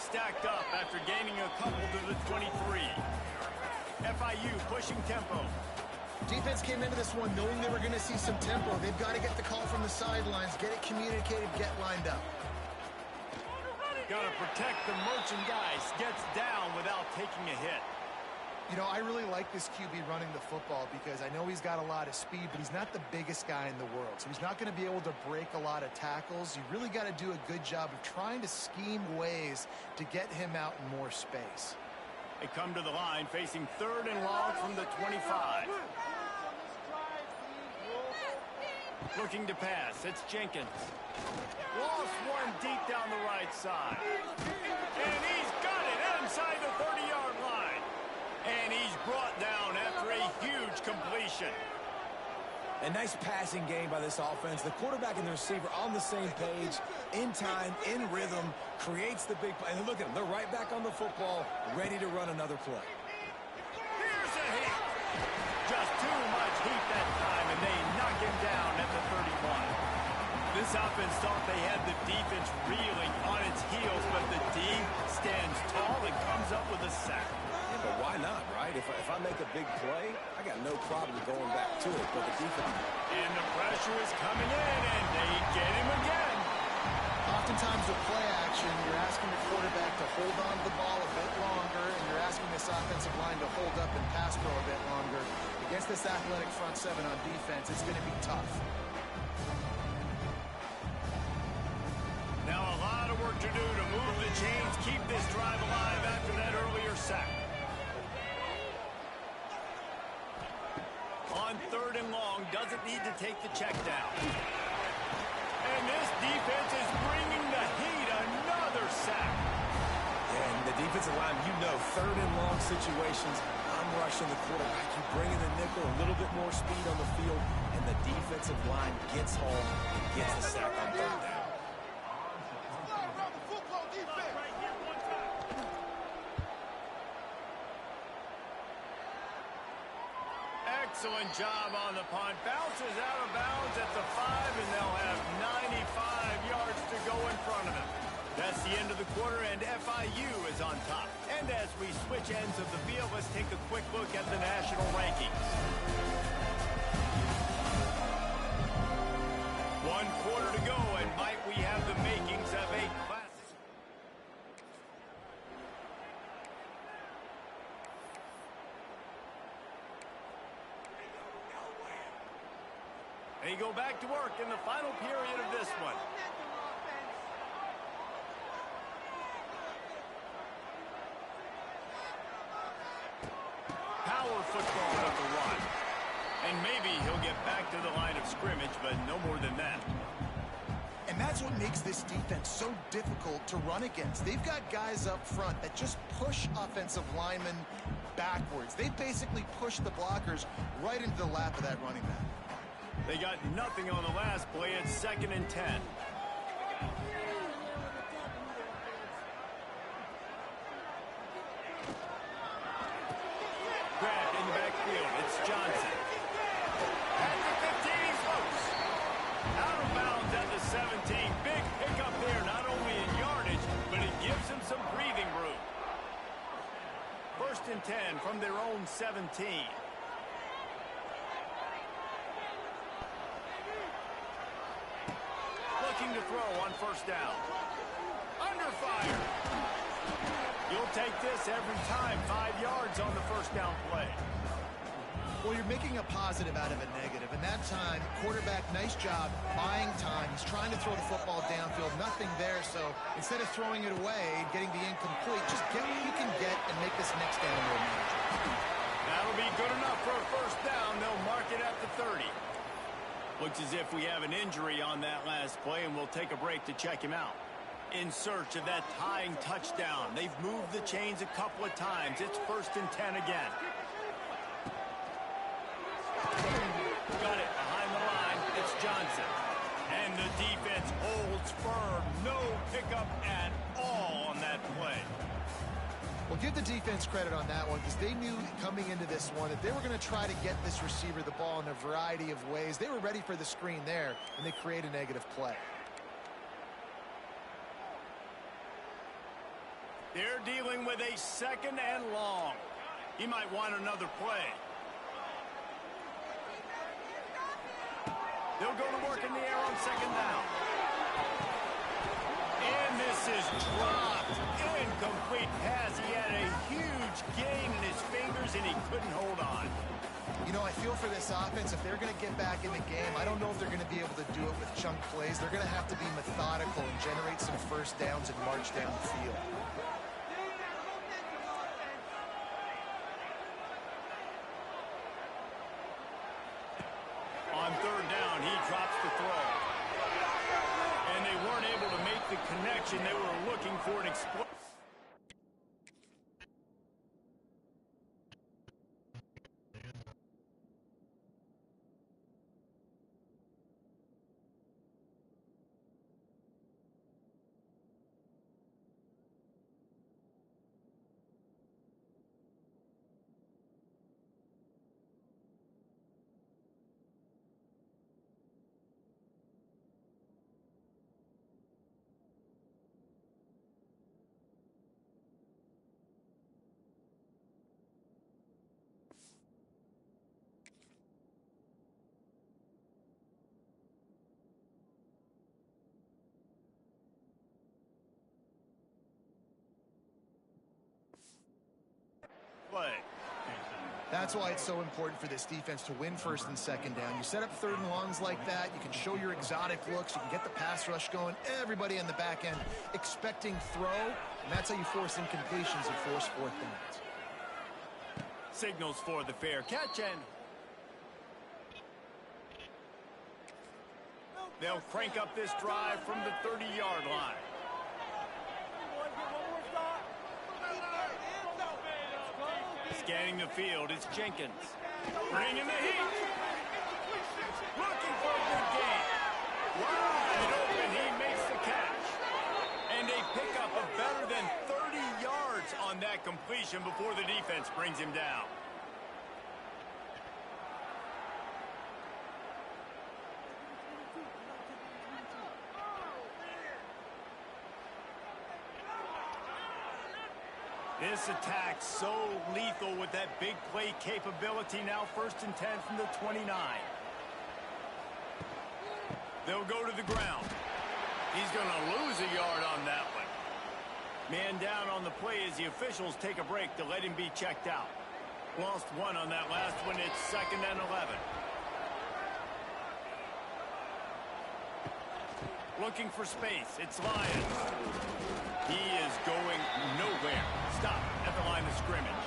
Stacked up after gaining a couple to the 23. FIU pushing tempo. Defense came into this one knowing they were going to see some tempo. They've got to get the call from the sidelines, get it communicated, get lined up. Got to protect the merchandise. Gets down without taking a hit. You know, I really like this QB running the football because I know he's got a lot of speed, but he's not the biggest guy in the world. So he's not going to be able to break a lot of tackles. You really got to do a good job of trying to scheme ways to get him out in more space. They come to the line facing 3rd and long from the 25. Looking to pass. It's Jenkins. Lost one deep down the right side. And he's got it inside the 30-yard line. And he's brought down after a huge completion. A nice passing game by this offense. The quarterback and the receiver on the same page, in time, in rhythm, creates the big play. And look at them. They're right back on the football, ready to run another play. Here's a hit. Just too much heat that time, and they knock him down at the 31. This offense thought they had the defense reeling on its heels, but the D stands tall and comes up with a sack. But why not, right? If I make a big play, I got no problem going back to it. But the defense... And the pressure is coming in, and they get him again. Oftentimes with play action, you're asking the quarterback to hold on to the ball a bit longer, and you're asking this offensive line to hold up and pass pro a bit longer. Against this athletic front seven on defense, it's going to be tough. Now a lot of work to do to move the chains, keep this drive alive after that earlier sack. On 3rd and long, doesn't need to take the check down. And this defense is bringing the heat. Another sack. Yeah, and the defensive line, you know, 3rd and long situations, I'm rushing the quarterback. You bring in the nickel, a little bit more speed on the field, and the defensive line gets home and gets the sack on 3rd down. Excellent job on the punt. Bounces out of bounds at the 5, and they'll have 95 yards to go in front of them. That's the end of the quarter, and FIU is on top. And as we switch ends of the field, let's take a quick look at the national rankings. 1 quarter to go, and might we have the makings of a classic. They go back to work in the final period of this one. Power football #1. And maybe he'll get back to the line of scrimmage, but no more than that. And that's what makes this defense so difficult to run against. They've got guys up front that just push offensive linemen backwards. They basically push the blockers right into the lap of that running back. They got nothing on the last play. It's 2nd and 10. Grabbed in the backfield. It's Johnson. At the 15, he's loose. Out of bounds at the 17. Big pickup there, not only in yardage, but it gives him some breathing room. 1st and 10 from their own 17. Looking to throw on 1st down. Under fire. You'll take this every time. 5 yards on the 1st down play. Well, you're making a positive out of a negative. And that time, quarterback, nice job buying time. He's trying to throw the football downfield. Nothing there. So instead of throwing it away and getting the incomplete, just get what you can get and make this next down more manageable. That'll be good enough for a 1st down. They'll mark it at the 30. Looks as if we have an injury on that last play, and we'll take a break to check him out. in search of that tying touchdown. They've moved the chains a couple of times. It's 1st and 10 again. Got it behind the line. It's Johnson. And the defense holds firm. No pickup at all on that play. Well, give the defense credit on that one because they knew coming into this one that they were going to try to get this receiver the ball in a variety of ways. They were ready for the screen there, and they create a negative play. They're dealing with a 2nd and long. He might want another play. They'll go to work in the air on 2nd down. And this is dropped. Incomplete pass. He had a huge gain in his fingers, and he couldn't hold on. You know, I feel for this offense, if they're going to get back in the game, I don't know if they're going to be able to do it with chunk plays. They're going to have to be methodical and generate some 1st downs and march down the field. On 3rd down, he drops the throw. And they weren't able to make the connection. They were looking for an explosion. Play. That's why it's so important for this defense to win 1st and 2nd down. You set up 3rd and longs like that. You can show your exotic looks. You can get the pass rush going. Everybody on the back end expecting throw. And that's how you force incompletions and force 4th downs. Signals for the fair catch, and they'll crank up this drive from the 30-yard line. Scanning the field, it's Jenkins. Bringing the heat. Looking for a good game. Wide open, he makes the catch. And a pickup of better than 30 yards on that completion before the defense brings him down. This attack so lethal with that big play capability. Now 1st and 10 from the 29. They'll go to the ground. He's going to lose a yard on that one. Man down on the play as the officials take a break to let him be checked out. Lost 1 on that last one. It's 2nd and 11. Looking for space. It's Lyons. He is going nowhere. Stop at the line of scrimmage.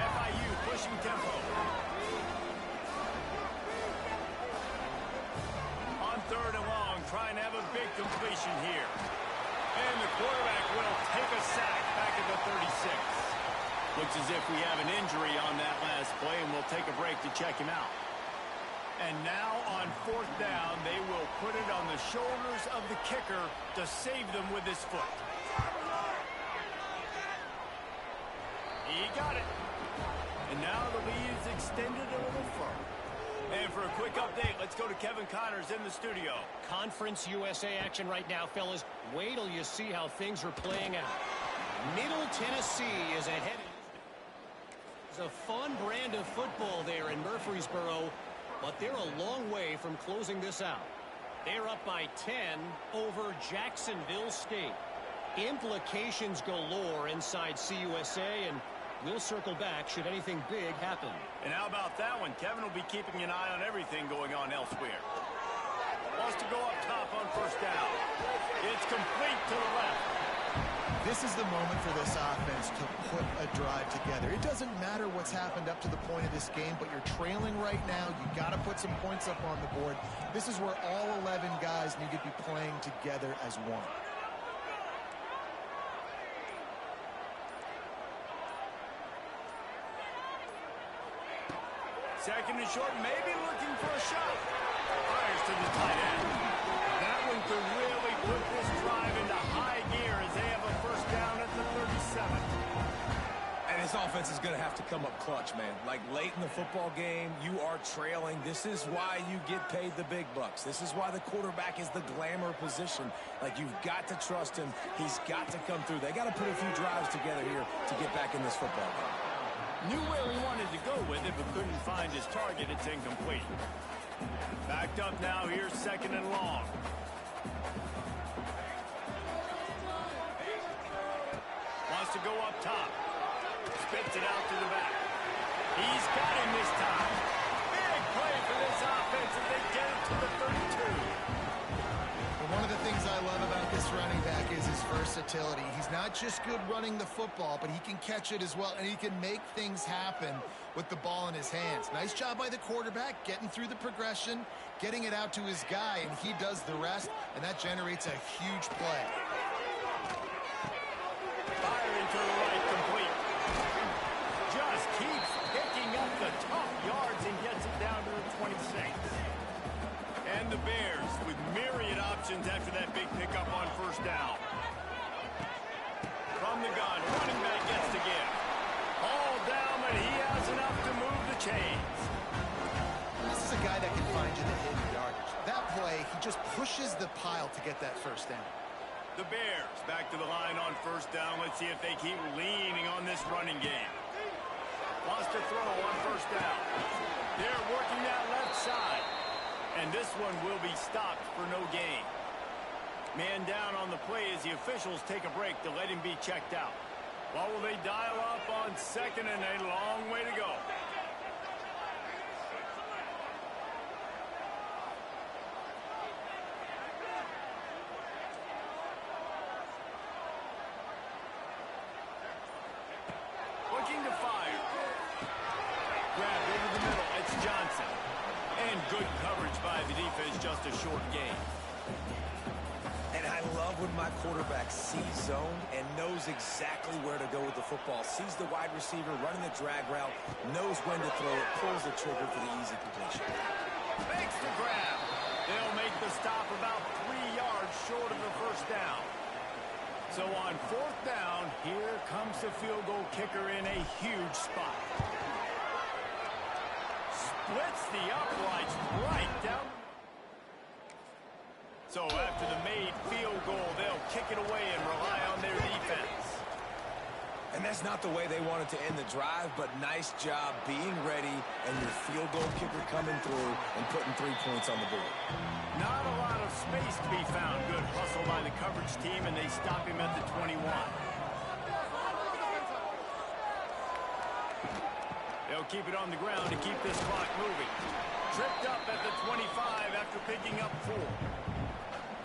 FIU pushing tempo. On 3rd and long, trying to have a big completion here. And the quarterback will take a sack back at the 36. Looks as if we have an injury on that last play, and we'll take a break to check him out. And now on 4th down, they will put it on the shoulders of the kicker to save them with his foot. He got it. And now the lead is extended a little further. And for a quick update, let's go to Kevin Connors in the studio. Conference USA action right now, fellas. Wait till you see how things are playing out. Middle Tennessee is ahead. It's a fun brand of football there in Murfreesboro, but they're a long way from closing this out. They're up by 10 over Jacksonville State. Implications galore inside CUSA, and we'll circle back should anything big happen. And how about that one? Kevin will be keeping an eye on everything going on elsewhere. Wants to go up top on 1st down. It's complete to the left. This is the moment for this offense to put a drive together. It doesn't matter what's happened up to the point of this game, but you're trailing right now. You got to put some points up on the board. This is where all 11 guys need to be playing together as one. short, maybe looking for a shot. Fires to the tight end. That one could really put this drive into high gear as they have a first down at the 37. And this offense is going to have to come up clutch, man. Like late in the football game, you are trailing. This is why you get paid the big bucks. This is why the quarterback is the glamour position. Like, you've got to trust him. He's got to come through. They got to put a few drives together here to get back in this football game. Knew where he wanted to go with it, but couldn't find his target. It's incomplete. Backed up now. Here's second and long. Wants to go up top. Spits it out to the back. He's got him this time. Big play for this offense as they get it to the 32. Well, one of the things I love about this running back is his versatility. He's not just good running the football, but he can catch it as well, and he can make things happen with the ball in his hands. Nice job by the quarterback, getting through the progression, getting it out to his guy, and he does the rest, and that generates a huge play. Firing to the right, complete. Just keeps picking up the tough yards and gets it down to the 26. And the Bears with myriad options after that big pickup on first down. From the gun, running back gets to give. All down, but he has enough to move the chains. This is a guy that can find you the hidden yardage. That play, he just pushes the pile to get that first down. The Bears back to the line on first down. Let's see if they keep leaning on this running game. Wants to throw on first down. They're working that left side. And this one will be stopped for no gain. Man down on the play as the officials take a break to let him be checked out. What will they dial up on second and a long way to go? Looking to fire. Grab over the middle. It's Johnson. And good coverage by the defense, just a short gain. And I love when my quarterback sees zone and knows exactly where to go with the football. Sees the wide receiver running the drag route, knows when to throw it, pulls the trigger for the easy completion. Makes the grab. They'll make the stop about 3 yards short of the first down. So on fourth down, here comes the field goal kicker in a huge spot. Splits the uprights right down. So after the made field goal, they'll kick it away and rely on their defense. And that's not the way they wanted to end the drive, but nice job being ready and your field goal kicker coming through and putting 3 points on the board. Not a lot of space to be found. Good hustle by the coverage team, and they stop him at the 21. They'll keep it on the ground to keep this clock moving. Tripped up at the 25 after picking up 4.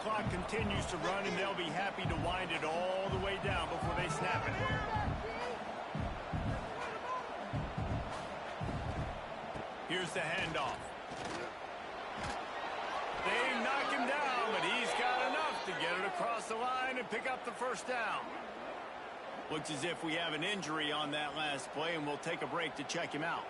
Clock continues to run, and they'll be happy to wind it all the way down before they snap it. Here's the handoff. They knock him down, but he's got enough to get it across the line and pick up the first down. Looks as if we have an injury on that last play, and we'll take a break to check him out.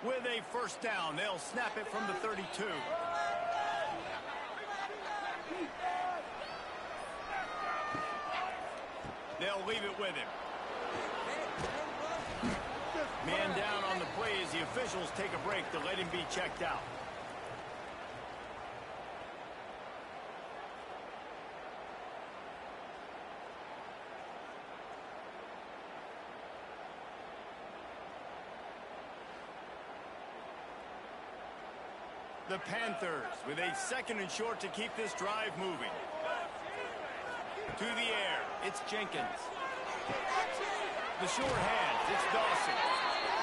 With a first down, they'll snap it from the 32. They'll leave it with him. Man down on the play as the officials take a break to let him be checked out. The Panthers with a second and short to keep this drive moving. To the air, it's Jenkins. The short hands, it's Dawson.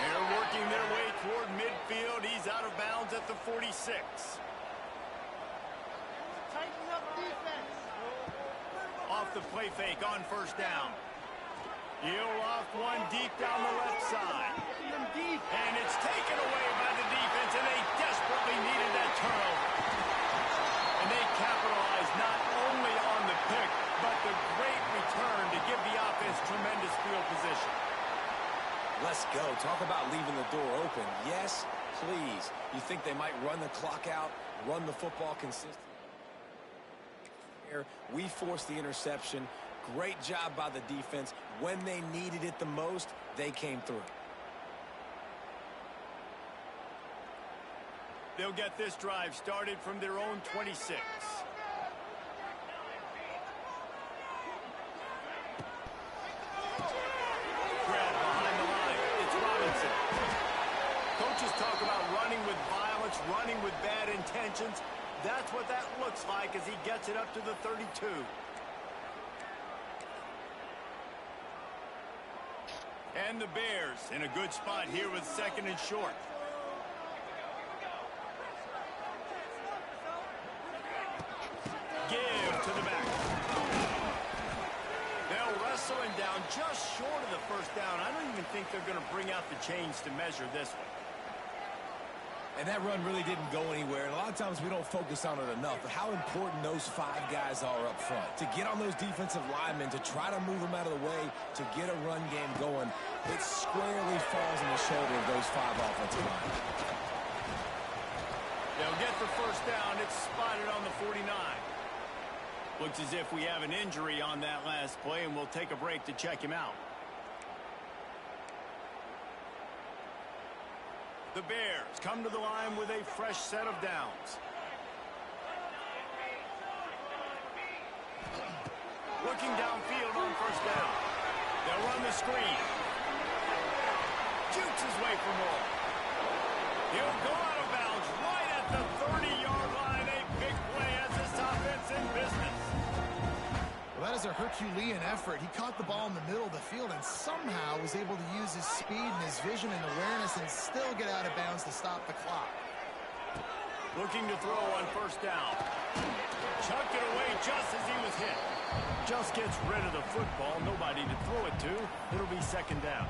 They're working their way toward midfield. He's out of bounds at the 46. Tighten up defense. Off the play fake on first down. He'll loft one deep down the left side. And it's taken away by the defense, and they desperately needed that turnover. And they capitalized not only on the pick, Let's go. Talk about leaving the door open. Yes, please. You think they might run the clock out, run the football consistently? We forced the interception. Great job by the defense. When they needed it the most, they came through. They'll get this drive started from their own 26. Grab behind the line. It's Robinson. Coaches talk about running with violence, running with bad intentions. That's what that looks like as he gets it up to the 32. And the Bears in a good spot here with 2nd and short. Give to the back. They'll wrestle him down just short of the first down. I don't even think they're going to bring out the chains to measure this one. And that run really didn't go anywhere. And a lot of times we don't focus on it enough. But how important those 5 guys are up front. To get on those defensive linemen, to try to move them out of the way, to get a run game going, it squarely falls on the shoulder of those 5 offensive linemen. They'll get the first down. It's spotted on the 49. Looks as if we have an injury on that last play, and we'll take a break to check him out. The Bears come to the line with a fresh set of downs. Looking downfield on first down. They'll run the screen. Jukes his way for more. He'll go out of bounds right at the 30-yard line. A big play as this offense in business. Well, that is a Herculean effort. He caught the ball in the middle of the field and somehow was able to use his speed and his vision and awareness and still get out of bounds to stop the clock. Looking to throw on first down. Chucked it away just as he was hit. Just gets rid of the football. Nobody to throw it to. It'll be 2nd down.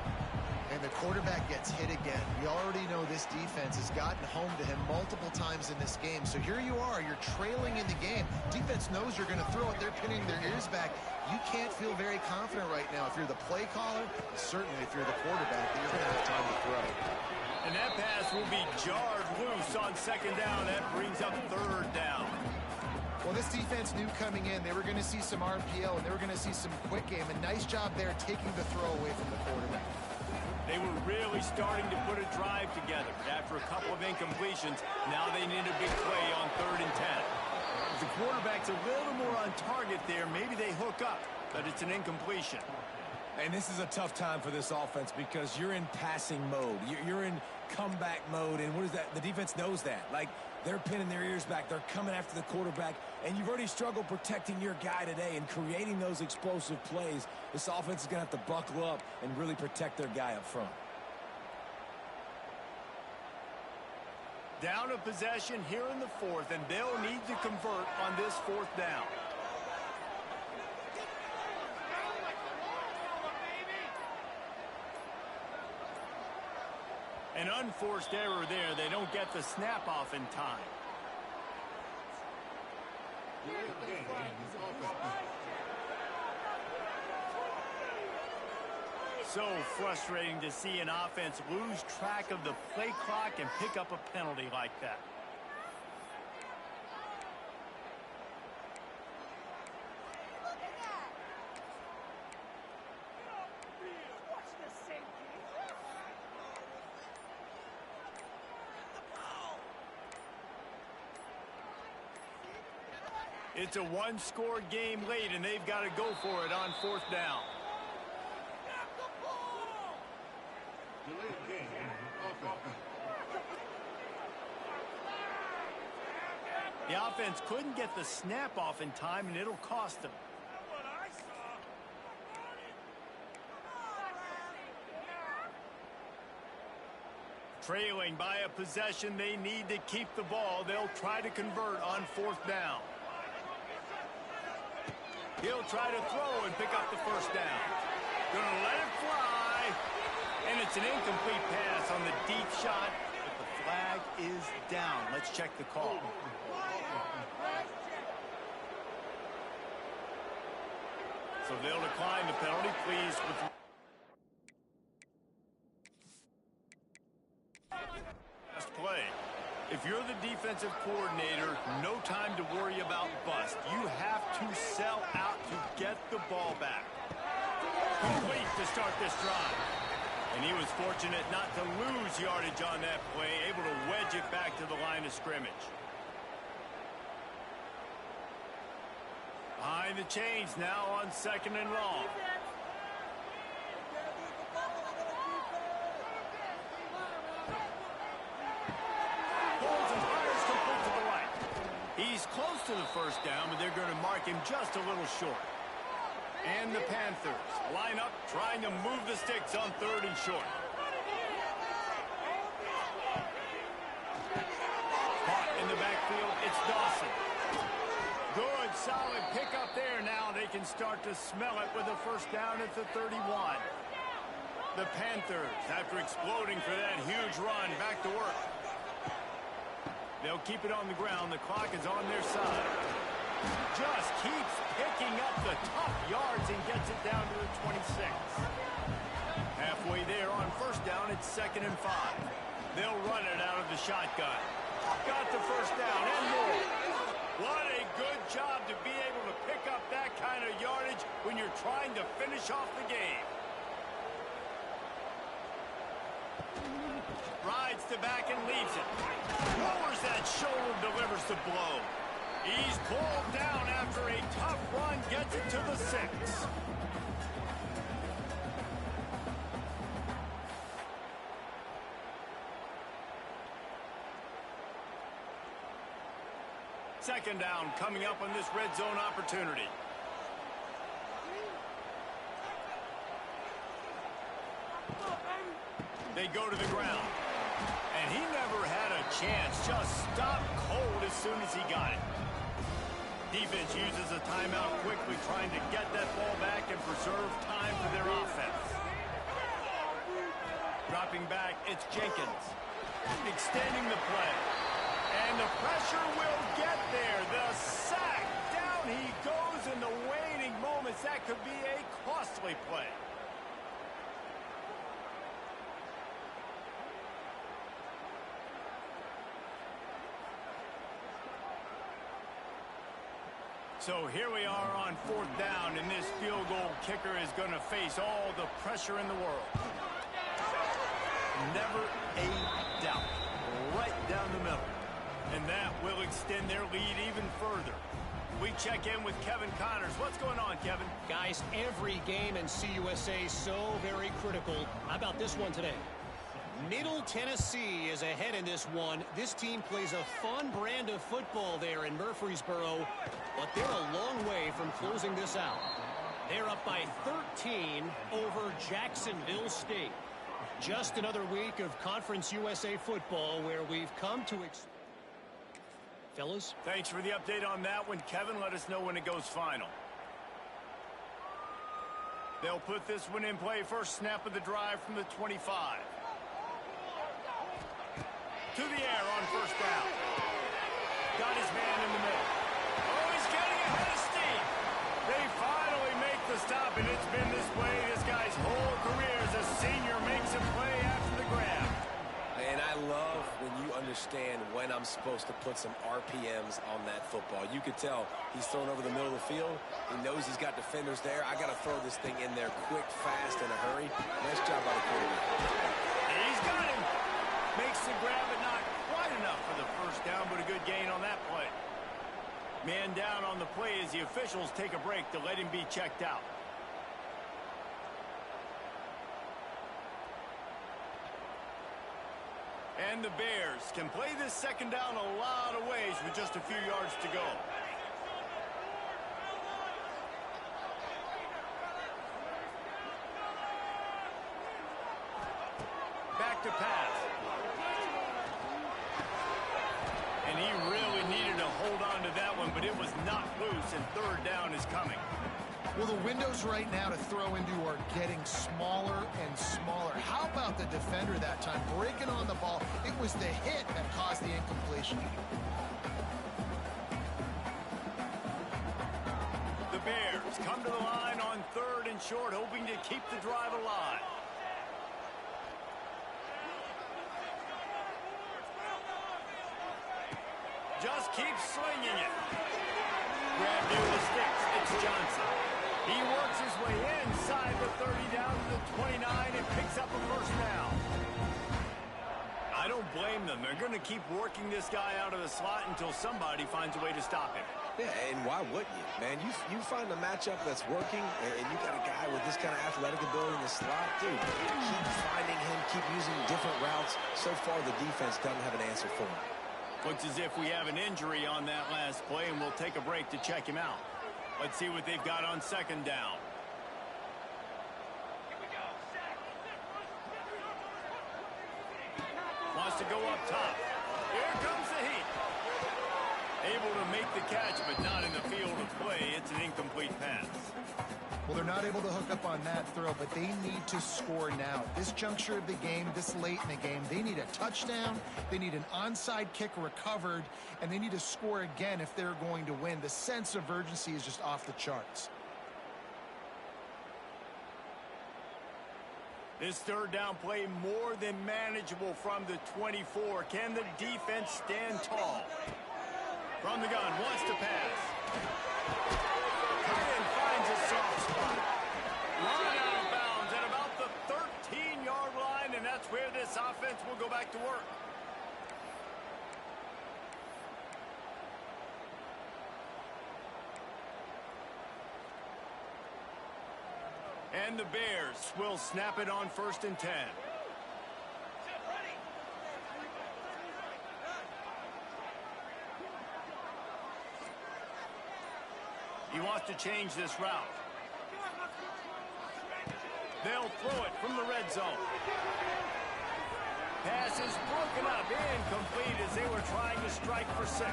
And the quarterback gets hit again. We already know this defense has gotten home to him multiple times in this game. So here you are, you're trailing in the game. Defense knows you're going to throw it. They're pinning their ears back. You can't feel very confident right now if you're the play caller, and certainly if you're the quarterback, that you're going to have time to throw. And that pass will be jarred loose on 2nd down. That brings up 3rd down. Well, this defense knew coming in they were going to see some RPO and they were going to see some quick game. A nice job there taking the throw away from the quarterback. They were really starting to put a drive together. After a couple of incompletions, now they need a big play on 3rd and 10. If the quarterback's a little more on target there, maybe they hook up, but it's an incompletion. And this is a tough time for this offense because you're in passing mode. You're in comeback mode, and what is that? The defense knows that. Like, they're pinning their ears back. They're coming after the quarterback, and you've already struggled protecting your guy today and creating those explosive plays. This offense is going to have to buckle up and really protect their guy up front. Down a possession here in the 4th, and they'll need to convert on this 4th down. An unforced error there. They don't get the snap off in time. So frustrating to see an offense lose track of the play clock and pick up a penalty like that. It's a one-score game late, and they've got to go for it on 4th down. The offense couldn't get the snap off in time, and it'll cost them. Trailing by a possession, they need to keep the ball. They'll try to convert on 4th down. He'll try to throw and pick up the first down. Gonna let it fly. And it's an incomplete pass on the deep shot. But the flag is down. Let's check the call. So they'll decline the penalty. Pleased with If you're the defensive coordinator, no time to worry about bust. You have to sell out to get the ball back. Complete to start this drive. And he was fortunate not to lose yardage on that play, able to wedge it back to the line of scrimmage. Behind the chains now on 2nd and long. Holds and fires complete to the right. He's close to the first down, but they're going to mark him just a little short. And the Panthers line up, trying to move the sticks on 3rd and short. Caught in the backfield, it's Dawson. Good, solid pickup there. Now they can start to smell it with a first down at the 31. The Panthers, after exploding for that huge run, back to work. They'll keep it on the ground. The clock is on their side. Just keeps picking up the tough yards and gets it down to the 26. Halfway there on first down, it's 2nd and 5. They'll run it out of the shotgun. Got the first down and more. What a good job to be able to pick up that kind of yardage when you're trying to finish off the game. Rides to back and leaves it. Lowers that shoulder, delivers the blow. He's pulled down after a tough run, gets it to the 6. Second down coming up on this red zone opportunity. They go to the ground. And he never had a chance. Just stopped cold as soon as he got it. Defense uses a timeout quickly, trying to get that ball back and preserve time for their offense. Dropping back, it's Jenkins. Extending the play. And the pressure will get there. The sack. Down he goes in the waiting moments. That could be a costly play. So here we are on 4th down, and this field goal kicker is going to face all the pressure in the world. Never a doubt. Right down the middle. And that will extend their lead even further. We check in with Kevin Connors. What's going on, Kevin? Guys, every game in CUSA so very critical. How about this one today? Middle Tennessee is ahead in this one. This team plays a fun brand of football there in Murfreesboro, but they're a long way from closing this out. They're up by 13 over Jacksonville State. Just another week of Conference USA football where we've come to Fellas? Thanks for the update on that one, Kevin. Let us know when it goes final. They'll put this one in play. First snap of the drive from the 25. To the air on first down. Got his man in the middle. Oh, he's getting ahead of steam. They finally make the stop, and it's been this way this guy's whole career as a senior makes a play after the grab. And I love when you understand when I'm supposed to put some RPMs on that football. You could tell he's thrown over the middle of the field. He knows he's got defenders there. I got to throw this thing in there quick, fast, in a hurry. Nice job by the quarterback. He's got him. Makes the grab, but not quite enough for the first down, but a good gain on that play. Man down on the play as the officials take a break to let him be checked out. And the Bears can play this second down a lot of ways with just a few yards to go. Back to pass. And he really needed to hold on to that one, but it was not loose, and third down is coming. Well, the windows right now to throw into are getting smaller and smaller. How about the defender that time breaking on the ball? It was the hit that caused the incompletion. The Bears come to the line on 3rd and short, hoping to keep the drive alive. just keeps slinging it. Grab near the sticks. It's Johnson. He works his way inside the 30 down to the 29 and picks up a first down. I don't blame them. They're going to keep working this guy out of the slot until somebody finds a way to stop him. Yeah, and why wouldn't you, man? You find a matchup that's working, and you got a guy with this kind of athletic ability in the slot, dude. Keep finding him, keep using different routes. So far, the defense doesn't have an answer for him. Looks as if we have an injury on that last play, and we'll take a break to check him out. Let's see what they've got on second down. Wants to go up top. Here comes the heat. Able to make the catch, but not in the field of play. It's an incomplete pass. Well, they're not able to hook up on that throw, but they need to score now. This juncture of the game, this late in the game, they need a touchdown, they need an onside kick recovered, and they need to score again if they're going to win. The sense of urgency is just off the charts. This third down play more than manageable from the 24. Can the defense stand tall? From the gun, wants to pass. Tight end finds a soft spot. Run out of bounds at about the 13-yard line, and that's where this offense will go back to work. And the Bears will snap it on 1st and 10. He wants to change this route. They'll throw it from the red zone. Pass is broken up, incomplete as they were trying to strike for 6.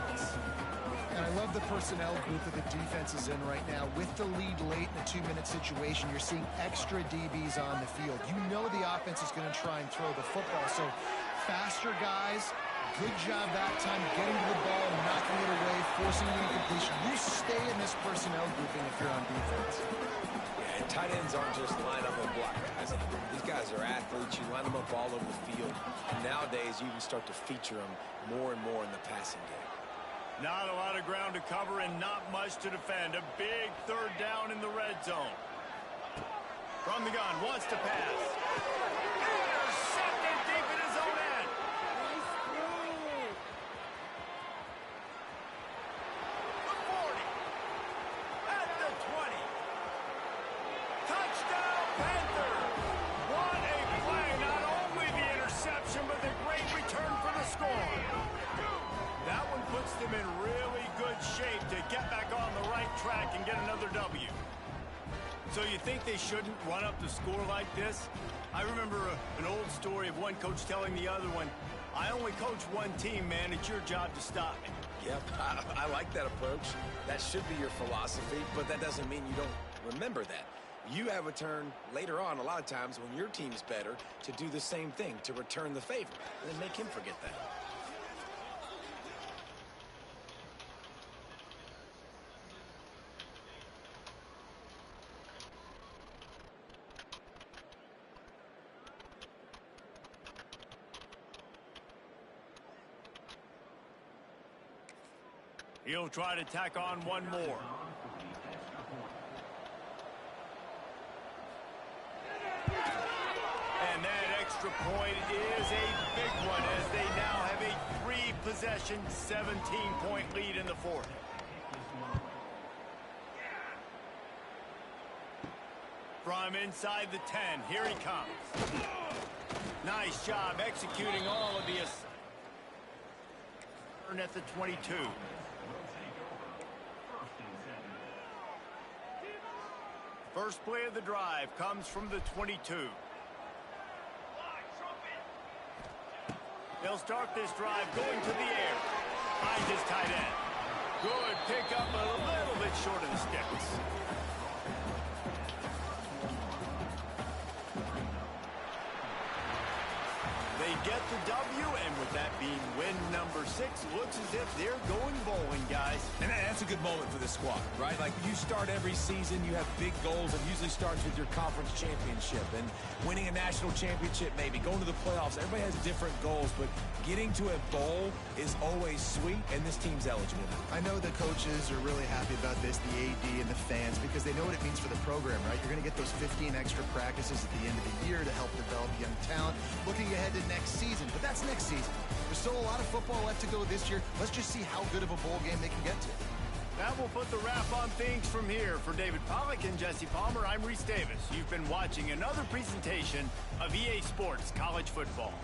And I love the personnel group that the defense is in right now. With the lead late in a 2-minute situation, you're seeing extra DBs on the field. You know the offense is going to try and throw the football. So faster guys, good job that time getting to the ball, knocking it away, forcing the incompletion. You stay in this personnel grouping if you're on defense. Yeah, and tight ends aren't just line up and block guys. These guys are athletes. You line them up all over the field. And nowadays, you can start to feature them more and more in the passing game. Not a lot of ground to cover and not much to defend. A big third down in the red zone. From the gun, wants to pass. Intercepted deep in his own end. The 40. At the 20. Touchdown, Panthers. What a play. Not only the interception, but the great return for the score. That one puts them in really good shape to get back on the right track and get another W. So you think they shouldn't run up the score like this? I remember an old story of one coach telling the other one, I only coach one team, man. It's your job to stop me. Yep, I like that approach. That should be your philosophy, but that doesn't mean you don't remember that. You have a turn later on, a lot of times, when your team's better, to do the same thing, to return the favor, and then make him forget that. He'll try to tack on one more. And that extra point is a big one as they now have a 3-possession, 17-point lead in the 4th. From inside the 10, here he comes. Nice job executing all of the at the 22. First play of the drive comes from the 22. They'll start this drive going to the air. Finds his tight end. Good pickup, but a little bit short of the sticks. They get the W, and with that being win number 6, looks as if they're going bowling, guys. And that's a good moment for this squad, right? Like, you start every season, you have big goals, and usually starts with your conference championship and winning a national championship, maybe going to the playoffs. Everybody has different goals, but getting to a bowl is always sweet, and this team's eligible now. I know the coaches are really happy about this, the AD and the fans, because they know what it means for the program, right? You're going to get those 15 extra practices at the end of the year to help develop young talent. Looking ahead to next season, but that's next season. There's still a lot of football left to go this year. Let's just see how good of a bowl game they can get to. That will put the wrap on things from here. For David Pollack and Jesse Palmer, I'm Reese Davis. You've been watching another presentation of EA Sports College Football.